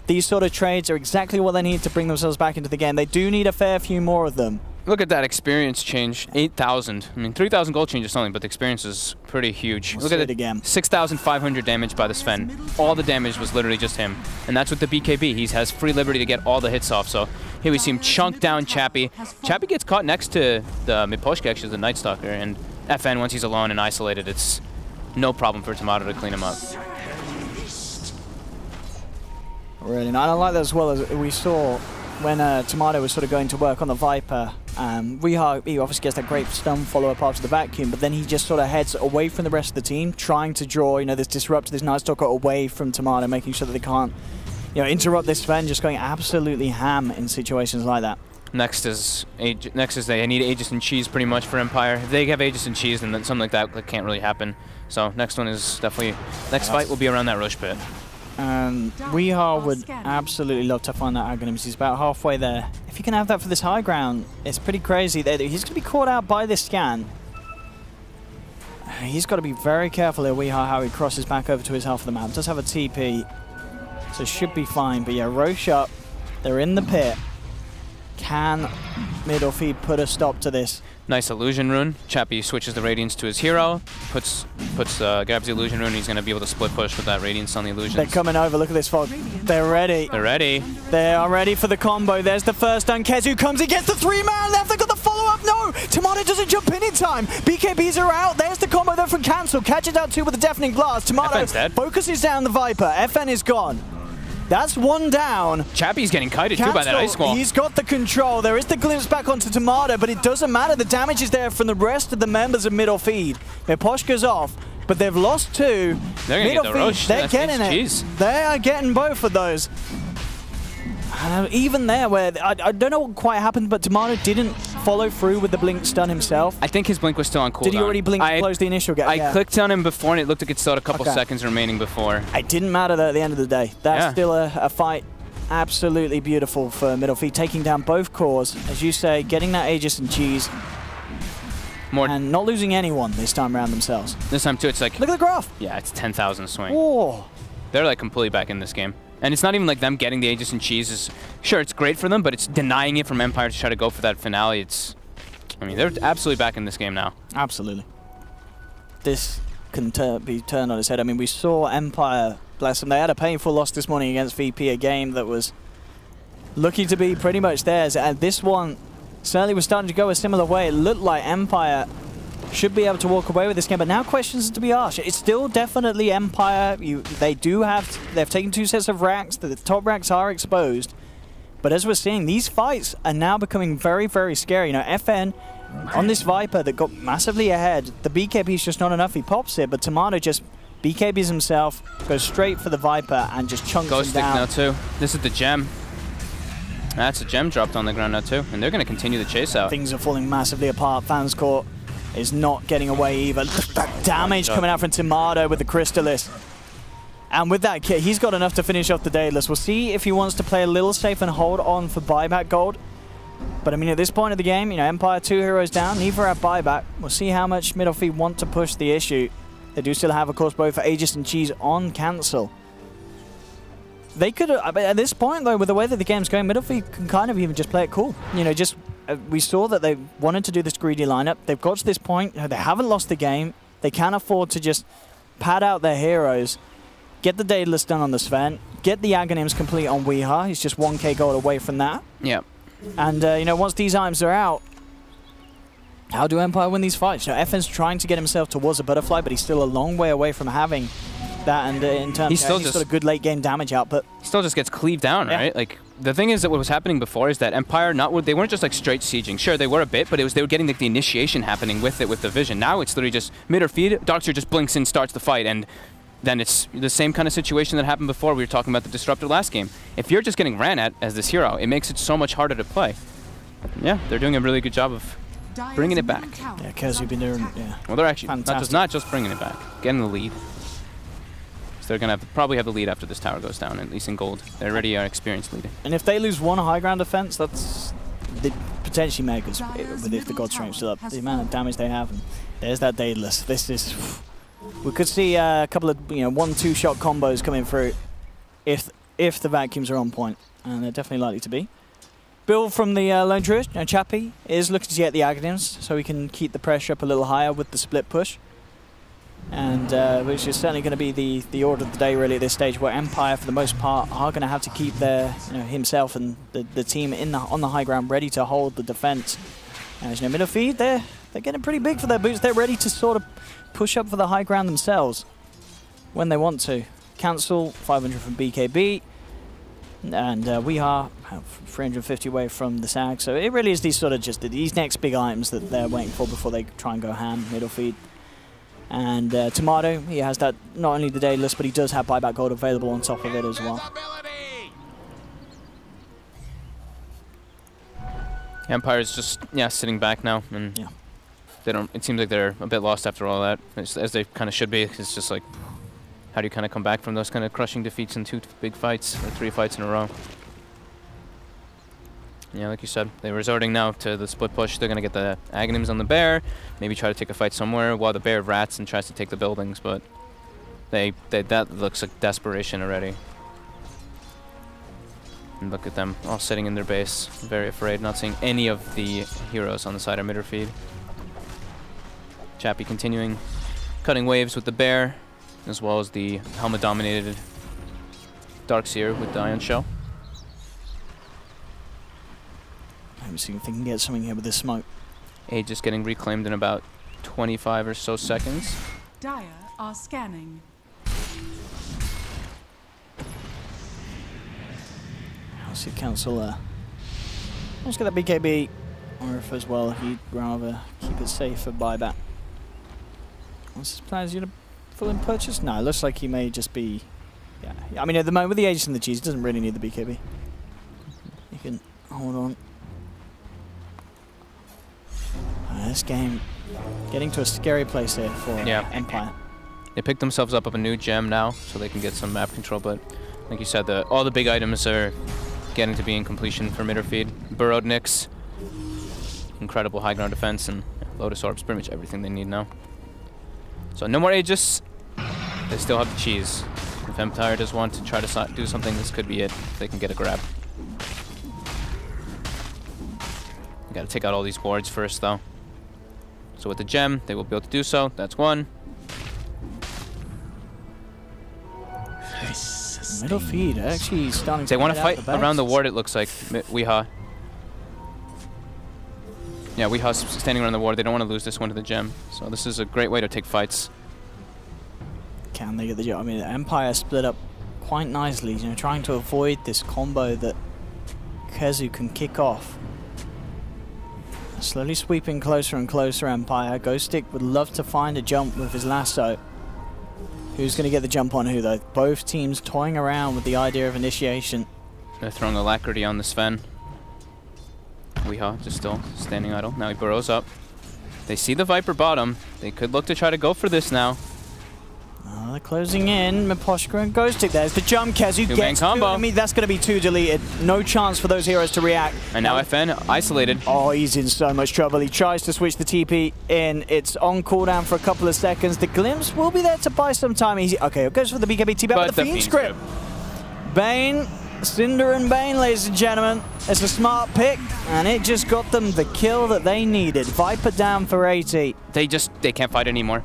These sort of trades are exactly what they need to bring themselves back into the game. They do need a fair few more of them. Look at that experience change, 8,000. I mean, 3,000 gold change is something, but the experience is pretty huge. Look at it again. 6,500 damage by the Sven. All the damage was literally just him. And that's with the BKB. He has free liberty to get all the hits off. So here we see him chunk down Chappy. Chappy gets caught next to the Miposhka, actually, the Night Stalker. And FN, once he's alone and isolated, it's no problem for Tomato to clean him up. Really, and I like that as well as we saw when Tomato was sort of going to work on the Viper. He obviously gets that great stun follow-up after the vacuum, but then he just sort of heads away from the rest of the team, trying to draw, this Disruptor, this Night Stalker away from Tomato, making sure that they can't, interrupt this Sven, just going absolutely ham in situations like that. Next is they need Aegis and Cheese pretty much for Empire. If they have Aegis and Cheese, then something like that can't really happen. So next one is definitely, next fight will be around that Roche pit. Weehar would absolutely love to find that Aghanim. He's about halfway there. If you can have that for this high ground, it's pretty crazy. He's going to be caught out by this scan. He's got to be very careful here, Weehar, how he crosses back over to his half of the map. Does have a TP, so should be fine. But yeah, Roche up. They're in the pit. Can middle feed put a stop to this? Nice illusion rune. Chappy switches the radiance to his hero, grabs the illusion rune. He's going to be able to split push with that radiance on the illusions. They're coming over. Look at this fog. They're ready. They're ready. They are ready for the combo. There's the first stun. Kezu comes in, gets the 3-man left. They got the follow-up. No, Tomato doesn't jump in time. BKBs are out. There's the combo there from Cancel. Catches out 2 with the Deafening Blast. Tomato focuses down the Viper. FN is gone. That's 1 down. Chappy's getting kited too by that ice wall. He's got the control. There is the glimpse back onto Tomato, but it doesn't matter. The damage is there from the rest of the members of middle feed. Miposhka's off, but they've lost 2. They're going to get the Roche. They're getting it. They are getting both of those. Even there, where I don't know what quite happened, but Tomato didn't follow through with the blink stun himself? I think his blink was still on cooldown. Did he already blink to close the initial gap? I clicked on him before, and it looked like it still had a couple seconds remaining before. It didn't matter though at the end of the day. That's still a fight. Absolutely beautiful for Middle Feed, taking down both cores. As you say, getting that Aegis and Cheese. And not losing anyone this time around themselves. This time too, it's like... Look at the graph! Yeah, it's 10,000 swing. Oh. They're like completely back in this game. And it's not even like them getting the Aegis and Cheese is... Sure, it's great for them, but it's denying it from Empire to try to go for that finale. It's... I mean, they're absolutely back in this game now. Absolutely. This can be turned on its head. I mean, we saw Empire, bless them, they had a painful loss this morning against VP, a game that was looking to be pretty much theirs. And this one certainly was starting to go a similar way. It looked like Empire should be able to walk away with this game, but now questions to be asked. It's still definitely Empire. They've taken 2 sets of racks. The top racks are exposed. But as we're seeing, these fights are now becoming very, very scary. You know, FN on this Viper that got massively ahead, the BKB is just not enough. He pops it, but Tomato just BKBs himself, goes straight for the Viper, and just chunks him down. Ghost stick now too. This is the gem. That's a gem dropped on the ground now too, and they're going to continue the chase out. Things are falling massively apart. Fans Court is not getting away either. That damage coming out from Tomato with the Crystallis. And with that kit, he's got enough to finish off the Daedalus. We'll see if he wants to play a little safe and hold on for buyback gold. But I mean, at this point of the game, you know, Empire 2 heroes down, neither have buyback. We'll see how much Middle Feed want to push the issue. They do still have, of course, both Aegis and Cheese on cancel. They could, at this point though, with the way that the game's going, Middle Feed can kind of even just play it cool. You know, just we saw that they wanted to do this greedy lineup. They've got to this point, you know, they haven't lost the game. They can afford to just pad out their heroes. Get the Daedalus done on the Sven. Get the Aghanims complete on Weeha. He's just 1k gold away from that. Yep. And, you know, once these items are out, how do Empire win these fights? You know, FN's trying to get himself towards a butterfly, but he's still a long way away from having that. And in terms he's of he's got a good late game damage output. He still just gets cleaved down, right? Like, the thing is that what was happening before is that Empire, they weren't just like straight sieging. Sure, they were a bit, but they were getting like the initiation happening with it, with the vision. Now it's literally just Middle Feed, Doctor just blinks in, starts the fight, and then it's the same kind of situation that happened before. We were talking about the Disruptor last game. If you're just getting ran at as this hero, it makes it so much harder to play. Yeah, they're doing a really good job of bringing it back. Yeah, Kez, you've been doing, Well, they're actually not just bringing it back, getting the lead. So they're going to probably have the lead after this tower goes down, at least in gold. They already are experienced leading. And if they lose one high ground defense, that's potentially Megas, if the God Strength's still up. The amount of damage they have, and there's that Daedalus. This is... We could see a couple of 1-2 shot combos coming through if the vacuums are on point, and they're definitely likely to be. Bill from the Lone Druid, Chappie, is looking to get the Aghanims so he can keep the pressure up a little higher with the split push. And which is certainly going to be the order of the day really at this stage, where Empire for the most part are going to have to keep their himself and the team on the high ground ready to hold the defense. As you know, Middle Feed, they're getting pretty big for their boots. They're ready to sort of push up for the high ground themselves when they want to. Cancel 500 from BKB, and we are 350 away from the SAG. So it really is these sort of these next big items that they're waiting for before they try and go ham. Middle Feed. And Tomato, he has that, not only the Daedalus, but he does have buyback gold available on top of it as well. Empire's just sitting back now, and they don't. It seems like they're a bit lost after all that, as they kind of should be. It's just like, how do you kind of come back from those kind of crushing defeats in 2 big fights or 3 fights in a row? Yeah, like you said, they're resorting now to the split push. They're going to get the Aghanims on the bear, maybe try to take a fight somewhere while the bear rats and tries to take the buildings, but that looks like desperation already. And look at them, all sitting in their base, very afraid, not seeing any of the heroes on the side of Middle Feed. Chappie continuing, cutting waves with the bear, as well as the helmet-dominated Darkseer with the Ion Shell. I'm seeing if they can get something here with this smoke. Age is getting reclaimed in about 25 or so seconds. Dire are scanning. I'll see Council let's get that BKB, or if as well he'd rather keep it safe for buyback. What's his plan? Is he going to full in purchase? No, it looks like he may just be... Yeah, I mean at the moment with the Aegis and the Cheese, he doesn't really need the BKB. He can hold on. this game getting to a scary place here for Empire. They picked themselves up a new gem now, so they can get some map control, but like you said, all the big items are getting to be in completion for mid or feed. Burrowed Nyx, incredible high ground defense, and Lotus Orbs, pretty much everything they need now. So no more Aegis. They still have the cheese. If Empire does want to try to do something, this could be it. If they can get a grab. You gotta take out all these wards first, though. So with the gem, they will be able to do so. That's one. Middle feed actually starting to They want to fight around the ward, it looks like. Weehaw. Yeah, Weehaw's standing around the ward. They don't want to lose this one to the gem. So this is a great way to take fights. Can they get the gem? I mean, Empire split up quite nicely, you know, trying to avoid this combo that Kezu can kick off. Slowly sweeping closer and closer, Empire. Ghostic would love to find a jump with his lasso. Who's going to get the jump on who, though? Both teams toying around with the idea of initiation. They're throwing Alacrity on the Sven. Weehaw just still standing idle. Now he burrows up. They see the Viper bottom. They could look to try to go for this now. Oh, they're closing in. Miposhka and Ghostic. There's the jump. Kezu gets combo. I mean, that's going to be 2 deleted. No chance for those heroes to react. And now FN isolated. Oh, he's in so much trouble. He tries to switch the TP in. It's on cooldown for a couple of seconds. The Glimpse will be there to buy some time. Okay, it goes for the BKB TP, but the Fiend script. Bane, Cinder and Bane, ladies and gentlemen. It's a smart pick, and it just got them the kill that they needed. Viper down for 80. They can't fight anymore.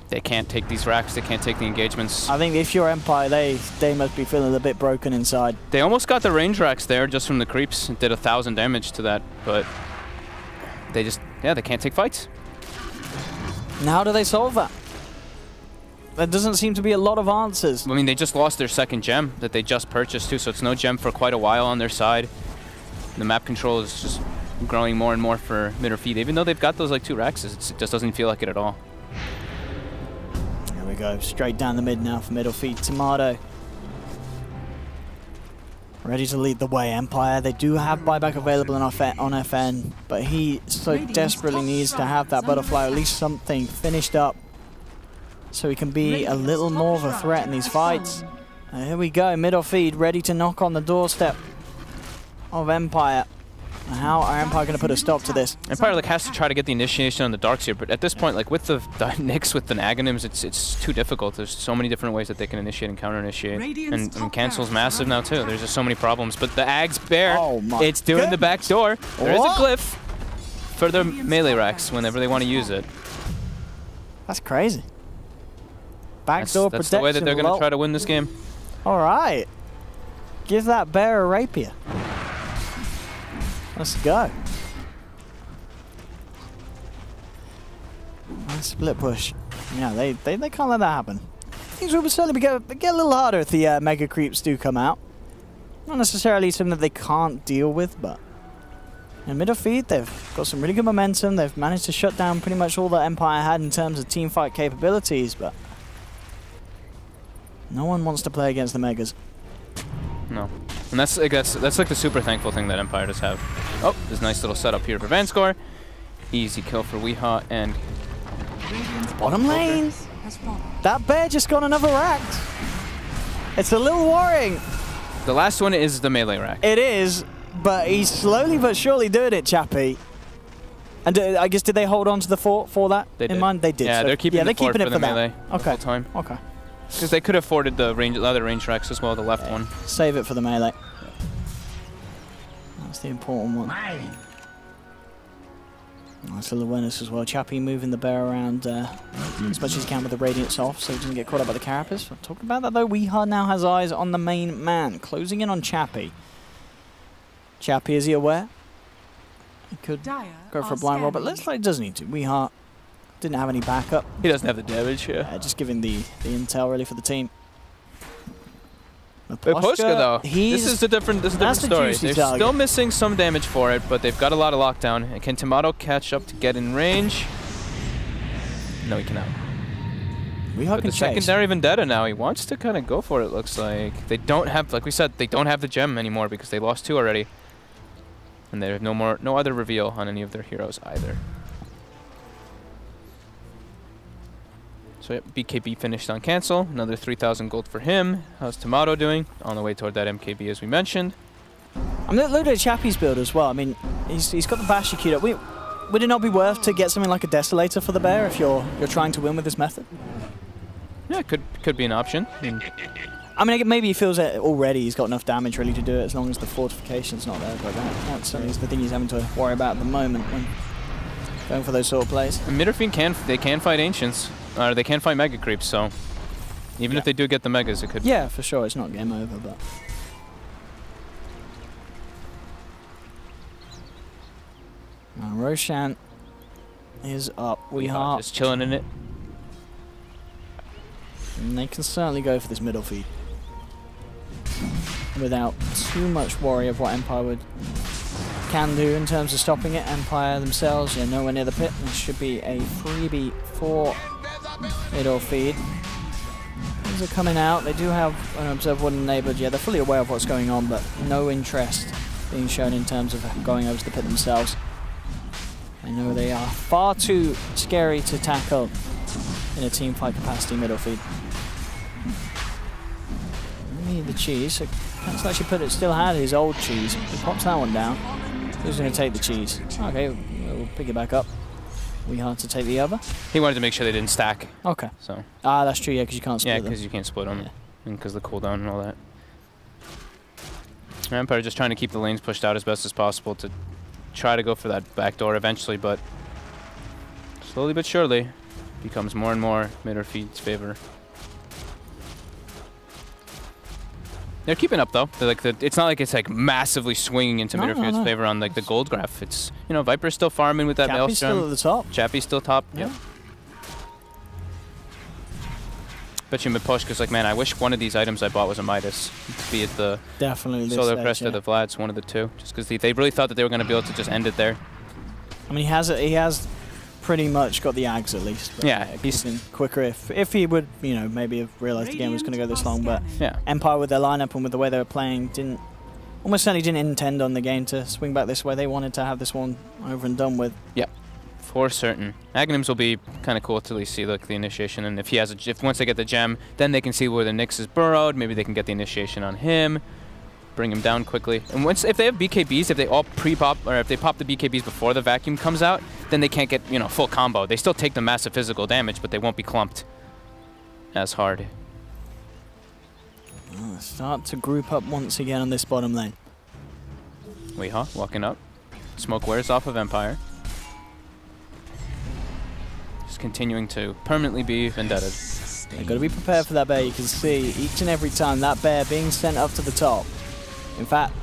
They can't take these racks. They can't take the engagements. I think if you're Empire, they must be feeling a bit broken inside. They almost got the range racks there just from the creeps. It did 1,000 damage to that, but they can't take fights. And how do they solve that? There doesn't seem to be a lot of answers. I mean, they just lost their second gem that they just purchased too, so it's no gem for quite a while on their side. The map control is just growing more and more for mid or feed. Even though they've got those like 2 racks, it just doesn't feel like it at all. There we go, straight down the mid now for middle feed. Tomato ready to lead the way. Empire, they do have buyback available on FN, but he so desperately needs to have that butterfly, or at least something finished up, so he can be a little more of a threat in these fights. Here we go, middle feed ready to knock on the doorstep of Empire. How are Empire going to put a stop to this? Empire has to try to get the initiation on the Darks here, but at this point, with the Nyx with the Aghanims, it's too difficult. There's so many different ways that they can initiate and counter-initiate. And Cancel's massive now, too. There's just so many problems. But the Ag's Bear, it's doing the back door. There is a glyph for their melee racks whenever they want to use it. That's crazy. Backdoor protection. That's the way that they're going to try to win this game. All right. Give that Bear a rapier. Let's go. Nice split push. Yeah, they can't let that happen. Things will certainly get a little harder if the mega creeps do come out. Not necessarily something that they can't deal with, but in middle feed, they've got some really good momentum. They've managed to shut down pretty much all that Empire had in terms of team fight capabilities, but no one wants to play against the megas. No. And that's like the super thankful thing that Empire does have. Oh, this nice little setup here for Vanscore. Easy kill for Weehaw and bottom lane. That Bear just got another rack. It's a little worrying. The last one is the melee rack. It is, but he's slowly but surely doing it, Chappie. And I guess, did they hold on to the fort for that in mind? They did. Yeah, so they're keeping they're the fort keeping it for the melee okay. the whole time. Okay. Because they could have afforded the other range racks as well, the left one. Save it for the melee. That's the important one. Nice little awareness as well. Chappie moving the Bear around as much as he can with the Radiance off, so he doesn't get caught up by the Carapace. Talking about that though, Weehaw now has eyes on the main man, closing in on Chappie. Chappie, is he aware? He could go for a blind roll, but looks like he does need to. Weehaw didn't have any backup. He doesn't have the damage here. Just giving the intel really for the team. Miposhka though, this is a different story. They're still missing some damage for it, but they've got a lot of lockdown. And can Tomato catch up to get in range? No, he cannot. But the secondary Vendetta now, he wants to kind of go for it, looks like. They don't have, like we said, they don't have the gem anymore because they lost 2 already. And they have no other reveal on any of their heroes either. So yeah, BKB finished on cancel. Another 3,000 gold for him. How's Tomato doing? On the way toward that MKB as we mentioned. I mean, look at Chappie's build as well. I mean, he's got the Basher queued up. Would it not be worth to get something like a Desolator for the bear if you're trying to win with this method? Yeah, could be an option. I mean, maybe he feels that already he's got enough damage really to do it as long as the fortification's not there. But that's the thing he's having to worry about at the moment when going for those sort of plays. And Midderfiend can fight Ancients, or they can fight Mega Creeps, so even if they do get the Megas, it could... Yeah, for sure, it's not game over, but... Now, Roshan is up. We are just chilling in it. And they can certainly go for this middle feed without too much worry of what Empire can do in terms of stopping it. Empire themselves, nowhere near the pit. This should be a freebie for middle feed. Things are coming out. They do have an observed one enabled. Yeah, they're fully aware of what's going on, but no interest being shown in terms of going over to the pit themselves. I know they are far too scary to tackle in a team fight capacity middle feed. Need the cheese. So Cancel actually still had his old cheese. He pops that one down. Who's going to take the cheese? Okay, we'll pick it back up. We had to take the other. He wanted to make sure they didn't stack. Okay. So. Ah, that's true. Yeah, because you can't split them. Yeah, because you can't split them, and because the cooldown and all that. Empire just trying to keep the lanes pushed out as best as possible to try to go for that back door eventually, but slowly but surely becomes more and more Midderfeed's favor. They're keeping up though. They're it's not like it's like massively swinging into Midderfield's favor on like the gold graph. It's Viper's still farming with that Chappie's Maelstrom. still at the top. Chappie's still top. Yeah. Yep. Bet you Miposhka's like, man, I wish one of these items I bought was a Midas. Be it the Definitely Solar Crest or the Vlad's, one of the two. Just because they really thought that they were going to be able to just end it there. I mean, he has pretty much got the Ags at least. But yeah, he's been quicker if he would, maybe have realised the game was going to go this long. But yeah, Empire with their lineup and with the way they were playing almost certainly didn't intend on the game to swing back this way. They wanted to have this one over and done with. Yeah, for certain. Aghanims will be kind of cool to at least see the initiation, and if he has if once they get the gem, then they can see where the Nyx is burrowed. Maybe they can get the initiation on him, bring him down quickly. And if they have BKBs, if they all pre-pop, or if they pop the BKBs before the vacuum comes out, then they can't get, full combo. They still take the massive physical damage, but they won't be clumped as hard. Oh, start to group up once again on this bottom lane. Weehaw walking up. Smoke wears off of Empire. Just continuing to permanently be vendetted. They've got to be prepared for that bear. You can see each and every time that bear being sent up to the top. In fact,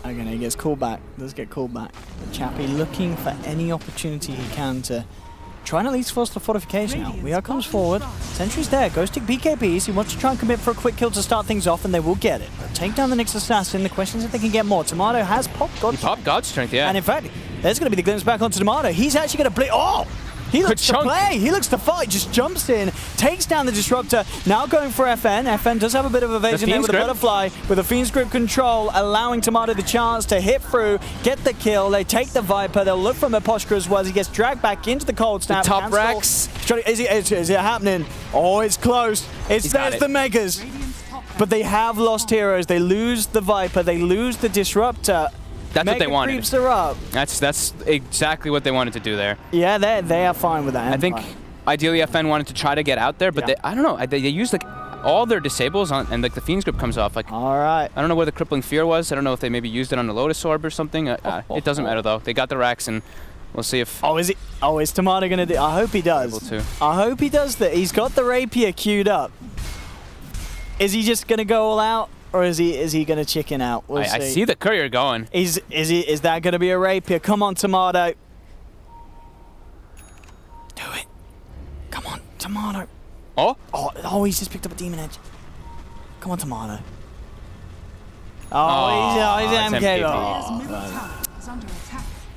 again, he gets called back. Does get called back. But Chappie looking for any opportunity he can to try and at least force the fortification out. Weehaw comes forward. Sentry's there. Goes to BKBs. He wants to try and commit for a quick kill to start things off, and they will get it. But take down the Nyx Assassin. The question is if they can get more. Tomato has popped God Strength. He popped God Strength, yeah. And in fact, there's going to be the glimpse back onto Tomato. He's actually going to blitz. Oh! He looks to play, he looks to fight, just jumps in, takes down the Disruptor, now going for FN. FN does have a bit of evasion there with the Butterfly, with the Fiend's Grip control, allowing Tomato the chance to hit through, get the kill. They take the Viper, they'll look for Miposhka as well as he gets dragged back into the Cold Snap. The top racks. Is it happening? Oh, it's close. There's the Megas. But they have lost heroes. They lose the Viper, they lose the Disruptor. That's what they wanted. Creeps are up. That's exactly what they wanted to do there. Yeah, they are fine with that. I think ideally FN wanted to try to get out there, but I don't know. They used like all their disables on, and like the Fiend's Grip comes off. Like, all right. I don't know where the Crippling Fear was. I don't know if they maybe used it on the Lotus Orb or something. It doesn't matter though. They got the racks, and we'll see if. Oh, is it? Oh, is Tomato gonna do? I hope he does. Able to. I hope he does that. He's got the Rapier queued up. Is he just gonna go all out? Or is he going to chicken out? We'll I see the courier going. Is that going to be a Rapier? Come on, Tomato. Do it. Come on, Tomato. Oh, he's just picked up a Demon Edge. Come on, Tomato. He's MK.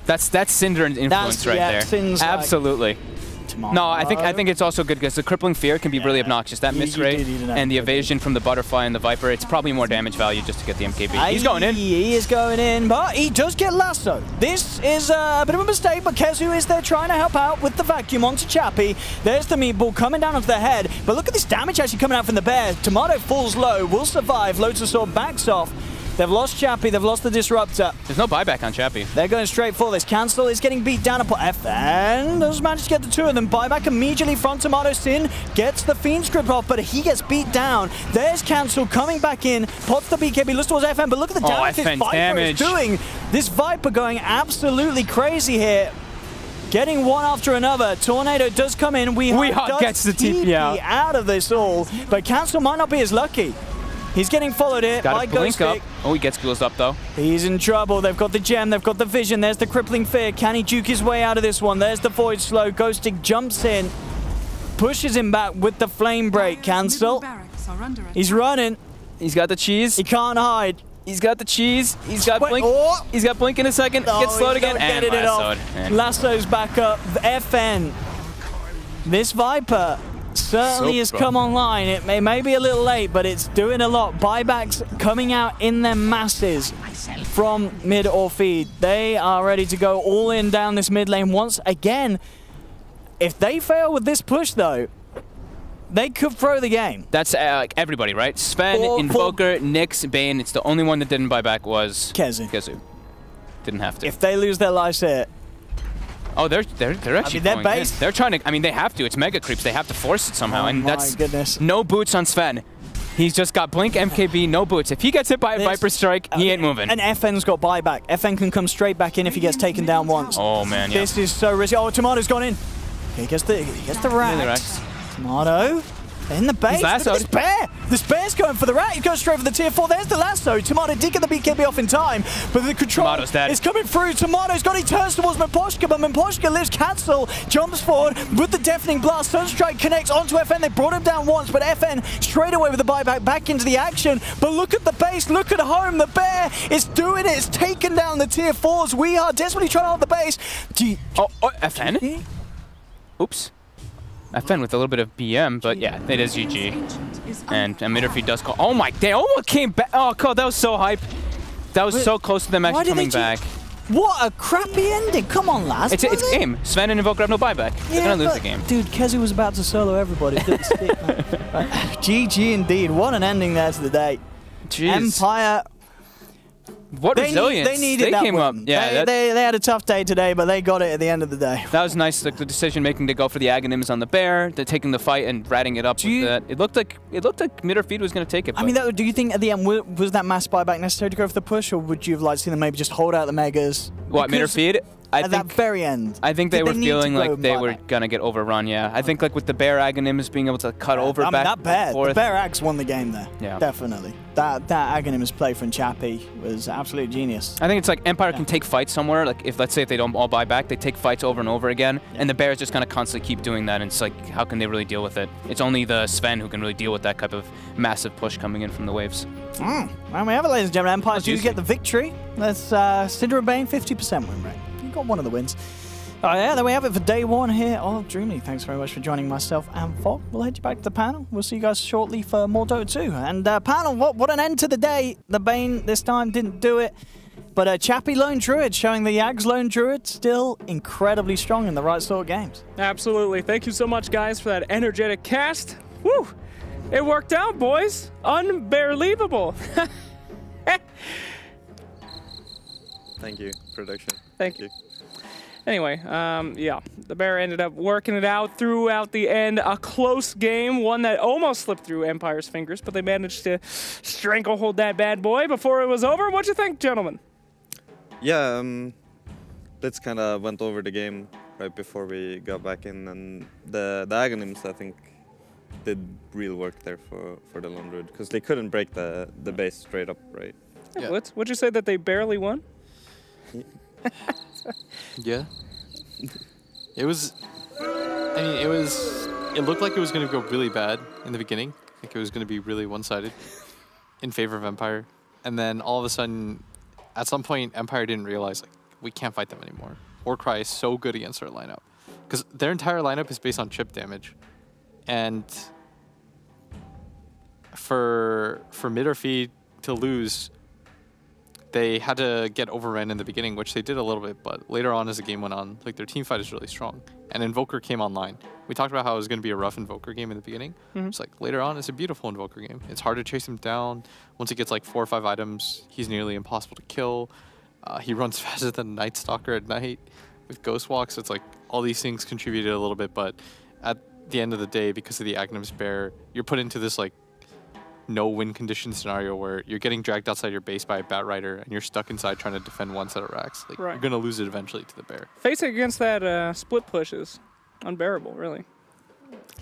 That's Cinder influence right there. Sin's absolutely. Like, No, I think it's also good because the crippling fear can be really obnoxious. That miss rate and the evasion from the butterfly and the viper, it's probably more damage value just to get the MKB. He's going in. He is going in, but he does get lasso. This is a bit of a mistake, but Kezu is there trying to help out with the vacuum onto Chappie. There's the meatball coming down onto the head, but look at this damage actually coming out from the bear. Tomato falls low, will survive. Lotusaur backs off. They've lost Chappie, they've lost the Disruptor. There's no buyback on Chappie. They're going straight for this. Cancel is getting beat down upon FN. Does manage to get the two of them. Buyback immediately from Tomato. Sin gets the Fiend script off, but he gets beat down. There's Cancel coming back in. Pots the BKB, looks towards FN, but look at the damage this Viper is doing. This Viper going absolutely crazy here. Getting one after another. Tornado does come in. Weehawk gets the TP out of this all, but Cancel might not be as lucky. He's getting followed here by Ghost up. Oh, he gets ghouls up, though. He's in trouble. They've got the gem. They've got the vision. There's the crippling fear. Can he juke his way out of this one? There's the void slow. Ghostic jumps in. Pushes him back with the flame break. Cancel. He's running. He's got the cheese. He can't hide. He's got the cheese. He's got blink. Oh. He's got blink in a second. Gets slowed again. And lassoed. Lasso's back up. FN. This Viper certainly has come online. It may be a little late, but it's doing a lot. Buybacks coming out in their masses from mid or feed. They are ready to go all in down this mid lane once again. If they fail with this push, though, they could throw the game. That's everybody, right? Sven, Invoker, Nyx, Bane. It's the only one that didn't buy back was Kezu. Didn't have to. If they lose their lives here. Oh, they're actually they're base. They're trying to. I mean, they have to. It's mega creeps. They have to force it somehow, oh and that's goodness. No boots on Sven. He's just got blink, MKB, no boots. If he gets hit by a Viper Strike, he ain't moving. And FN's got buyback. FN can come straight back in if he gets taken down once. Oh man, yeah. This is so risky. Oh, Tomato's gone in. He gets the rack. Tomato. In the base. This bear! This bear's going for the rat. He goes straight for the tier 4. There's the lasso. Tomato did get the BKB off in time, but the control is coming through. Tomato's got. He turns towards Mimposhka, but Mimposhka lives. Cancel jumps forward with the deafening blast. Sunstrike connects onto FN. They brought him down once, but FN straight away with the buyback back into the action. But look at the base. Look at home. The bear is doing it. It's taken down the tier 4s. We are desperately trying to hold the base. FN? Oops. FN with a little bit of BM, but yeah, it is GG. And Midderfeed does call. Oh my, they almost came back. Oh, God, that was so hype. That was so close to them actually coming back. What a crappy ending. Come on, lads. It's game. Sven and Invoker have no buyback. They're going to lose the game. Dude, Kezu was about to solo everybody. GG indeed. What an ending there to the day. Jeez. Empire. What resilience. They needed that came win. up. Yeah, they had a tough day today, but they got it at the end of the day. That was nice, like the decision making to go for the Aghanims on the bear, they're taking the fight and ratting it up with that. It looked like Midderfeed was going to take it. I mean, do you think at the end was that mass buyback necessary to go for the push, or would you have liked to see them maybe just hold out the megas? What, Midderfeed? At that very end. I think they were feeling like they were going to get overrun, yeah. I think like with the bear Aghanims being able to cut over back that bear, and forth. The bear Aghs won the game there. Yeah. Definitely. That Aghanims play from Chappie was absolute genius. I think it's like Empire can take fights somewhere, like if let's say if they don't all buy back, they take fights over and over again, and the bears just kind of constantly keep doing that, and it's like, how can they really deal with it? It's only the Sven who can really deal with that type of massive push coming in from the waves. Well, we have it, ladies and gentlemen. Empire do get the victory. That's Cinder and Bane, 50% win rate. You got one of the wins. Yeah, there we have it for day one here of DreamLeague. Thanks very much for joining myself and Fog. We'll head you back to the panel. We'll see you guys shortly for more Dota 2. And panel, what an end to the day. The Bane this time didn't do it. But Chappie Lone Druid showing the Yags Lone Druid still incredibly strong in the right sort of games. Absolutely. Thank you so much, guys, for that energetic cast. Woo! It worked out, boys. Unbelievable. Thank you, production. Thank you. Anyway, yeah, the bear ended up working it out throughout the end. A close game, one that almost slipped through Empire's fingers, but they managed to stranglehold that bad boy before it was over. What'd you think, gentlemen? Yeah, Blitz kind of went over the game right before we got back in, and the Aghanims, I think, did real work there for the Lone Druid, because they couldn't break the base straight up, right? Yeah. Would you say that they barely won? Yeah. It was, I mean, it looked like it was going to go really bad in the beginning. Like it was going to be really one-sided in favor of Empire. And then all of a sudden, at some point, Empire didn't realize, like, we can't fight them anymore. Warcry is so good against our lineup. because their entire lineup is based on chip damage, and for mid or feed to lose, they had to get overran in the beginning, which they did a little bit, but later on as the game went on, like their team fight is really strong. And Invoker came online. We talked about how it was going to be a rough Invoker game in the beginning. It's like later on, it's a beautiful Invoker game. It's hard to chase him down. Once he gets like 4 or 5 items, he's nearly impossible to kill. He runs faster than Night Stalker at night with Ghost Walks. It's like all these things contributed a little bit, but at the end of the day, because of the Agnum's Bear, you're put into this like no win condition scenario where you're getting dragged outside your base by a Bat Rider and you're stuck inside trying to defend one set of racks. Like, you're going to lose it eventually to the Bear. Facing against that split push is unbearable, really.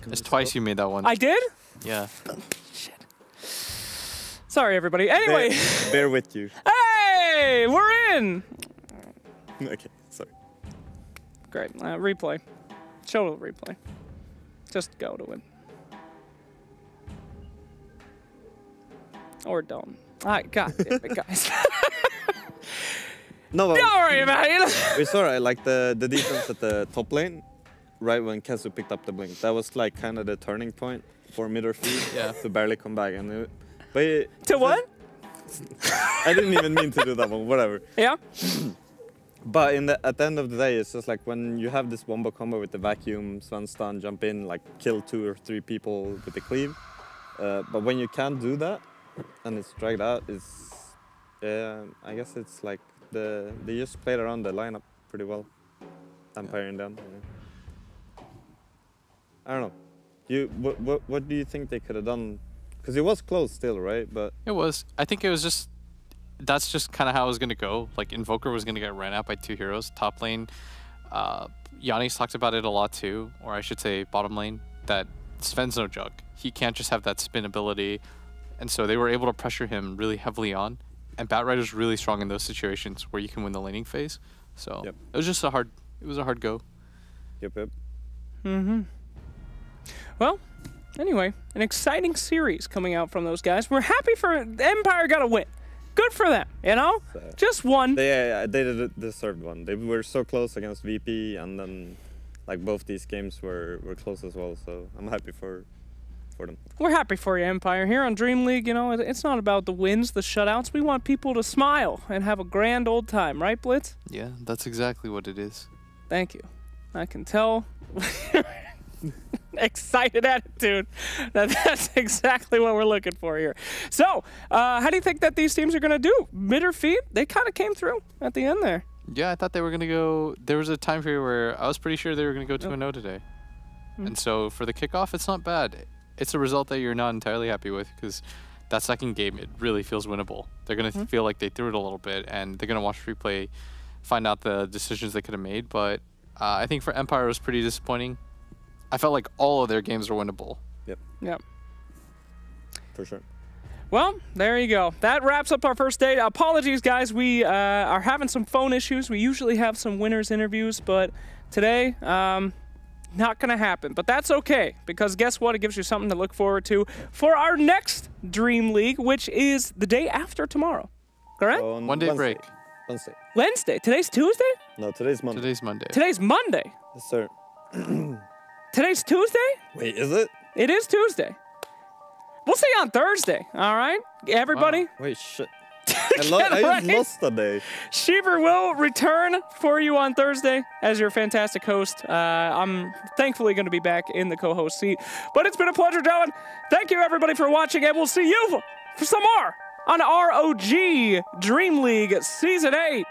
It's twice you made that one. I did? Yeah. Shit. Sorry, everybody. Anyway. Bear with you. Hey, we're in. Okay, sorry. Great. Replay. Show the replay. Just go to it. Or don't. God damn it, guys. No, Don't worry about it. we saw right, like the defense at the top lane, right when Kezu picked up the blink. That was like kind of the turning point for mid or feed to barely come back. And to what? I didn't even mean to do that one. Whatever. Yeah. But at the end of the day, it's just like when you have this wombo combo with the vacuum, Sven stun, jump in, like kill 2 or 3 people with the cleave. But when you can't do that and it's dragged out, I guess it's like they just played around the lineup pretty well, umpiring them. Yeah. I don't know. What do you think they could have done? Because it was close still, right? But it was. I think it was just. That's just kind of how it was going to go. Like, Invoker was going to get ran out by 2 heroes. Top lane, Yanni's talked about it a lot too, or I should say bottom lane, that Sven's no jug. He can't just have that spin ability. And so they were able to pressure him really heavily on. And Bat Rider's really strong in those situations where you can win the laning phase. So it was just a hard go. Yep. Well, anyway, an exciting series coming out from those guys. We're happy for Empire got a win. Good for them, you know? Just one. They deserved one. They were so close against VP, and then like both these games were close as well. So I'm happy for them. We're happy for you, Empire. Here on DreamLeague, you know, it's not about the wins, the shutouts. We want people to smile and have a grand old time, right, Blitz? Yeah, that's exactly what it is. Thank you. I can tell. Excited attitude. That's exactly what we're looking for here. So, how do you think that these teams are going to do? Mid or feed? They kind of came through at the end there. Yeah, I thought they were going to go. There was a time period where I was pretty sure they were going to go 2-0 today. And so for the kickoff, it's not bad. It's a result that you're not entirely happy with because that second game, it really feels winnable. They're going to feel like they threw it a little bit, and they're going to watch replay, find out the decisions they could have made. But I think for Empire, it was pretty disappointing. I felt like all of their games were winnable. Yep. For sure. Well, there you go. That wraps up our first day. Apologies, guys. We are having some phone issues. We usually have some winners interviews, but today, not going to happen. But that's okay, because guess what? It gives you something to look forward to for our next Dream League, which is the day after tomorrow. Correct? On 1 day break. Wednesday. Today's Tuesday? No, today's Monday. Today's Monday. Today's Monday. Yes, sir. Today's Tuesday? Wait, is it? It is Tuesday. We'll see you on Thursday, all right? Everybody? Wow. Wait, shit. I just lost a day. Sheever will return for you on Thursday as your fantastic host. I'm thankfully going to be back in the co-host seat. But it's been a pleasure, gentlemen. Thank you, everybody, for watching, and we'll see you for some more on ROG Dream League Season 8.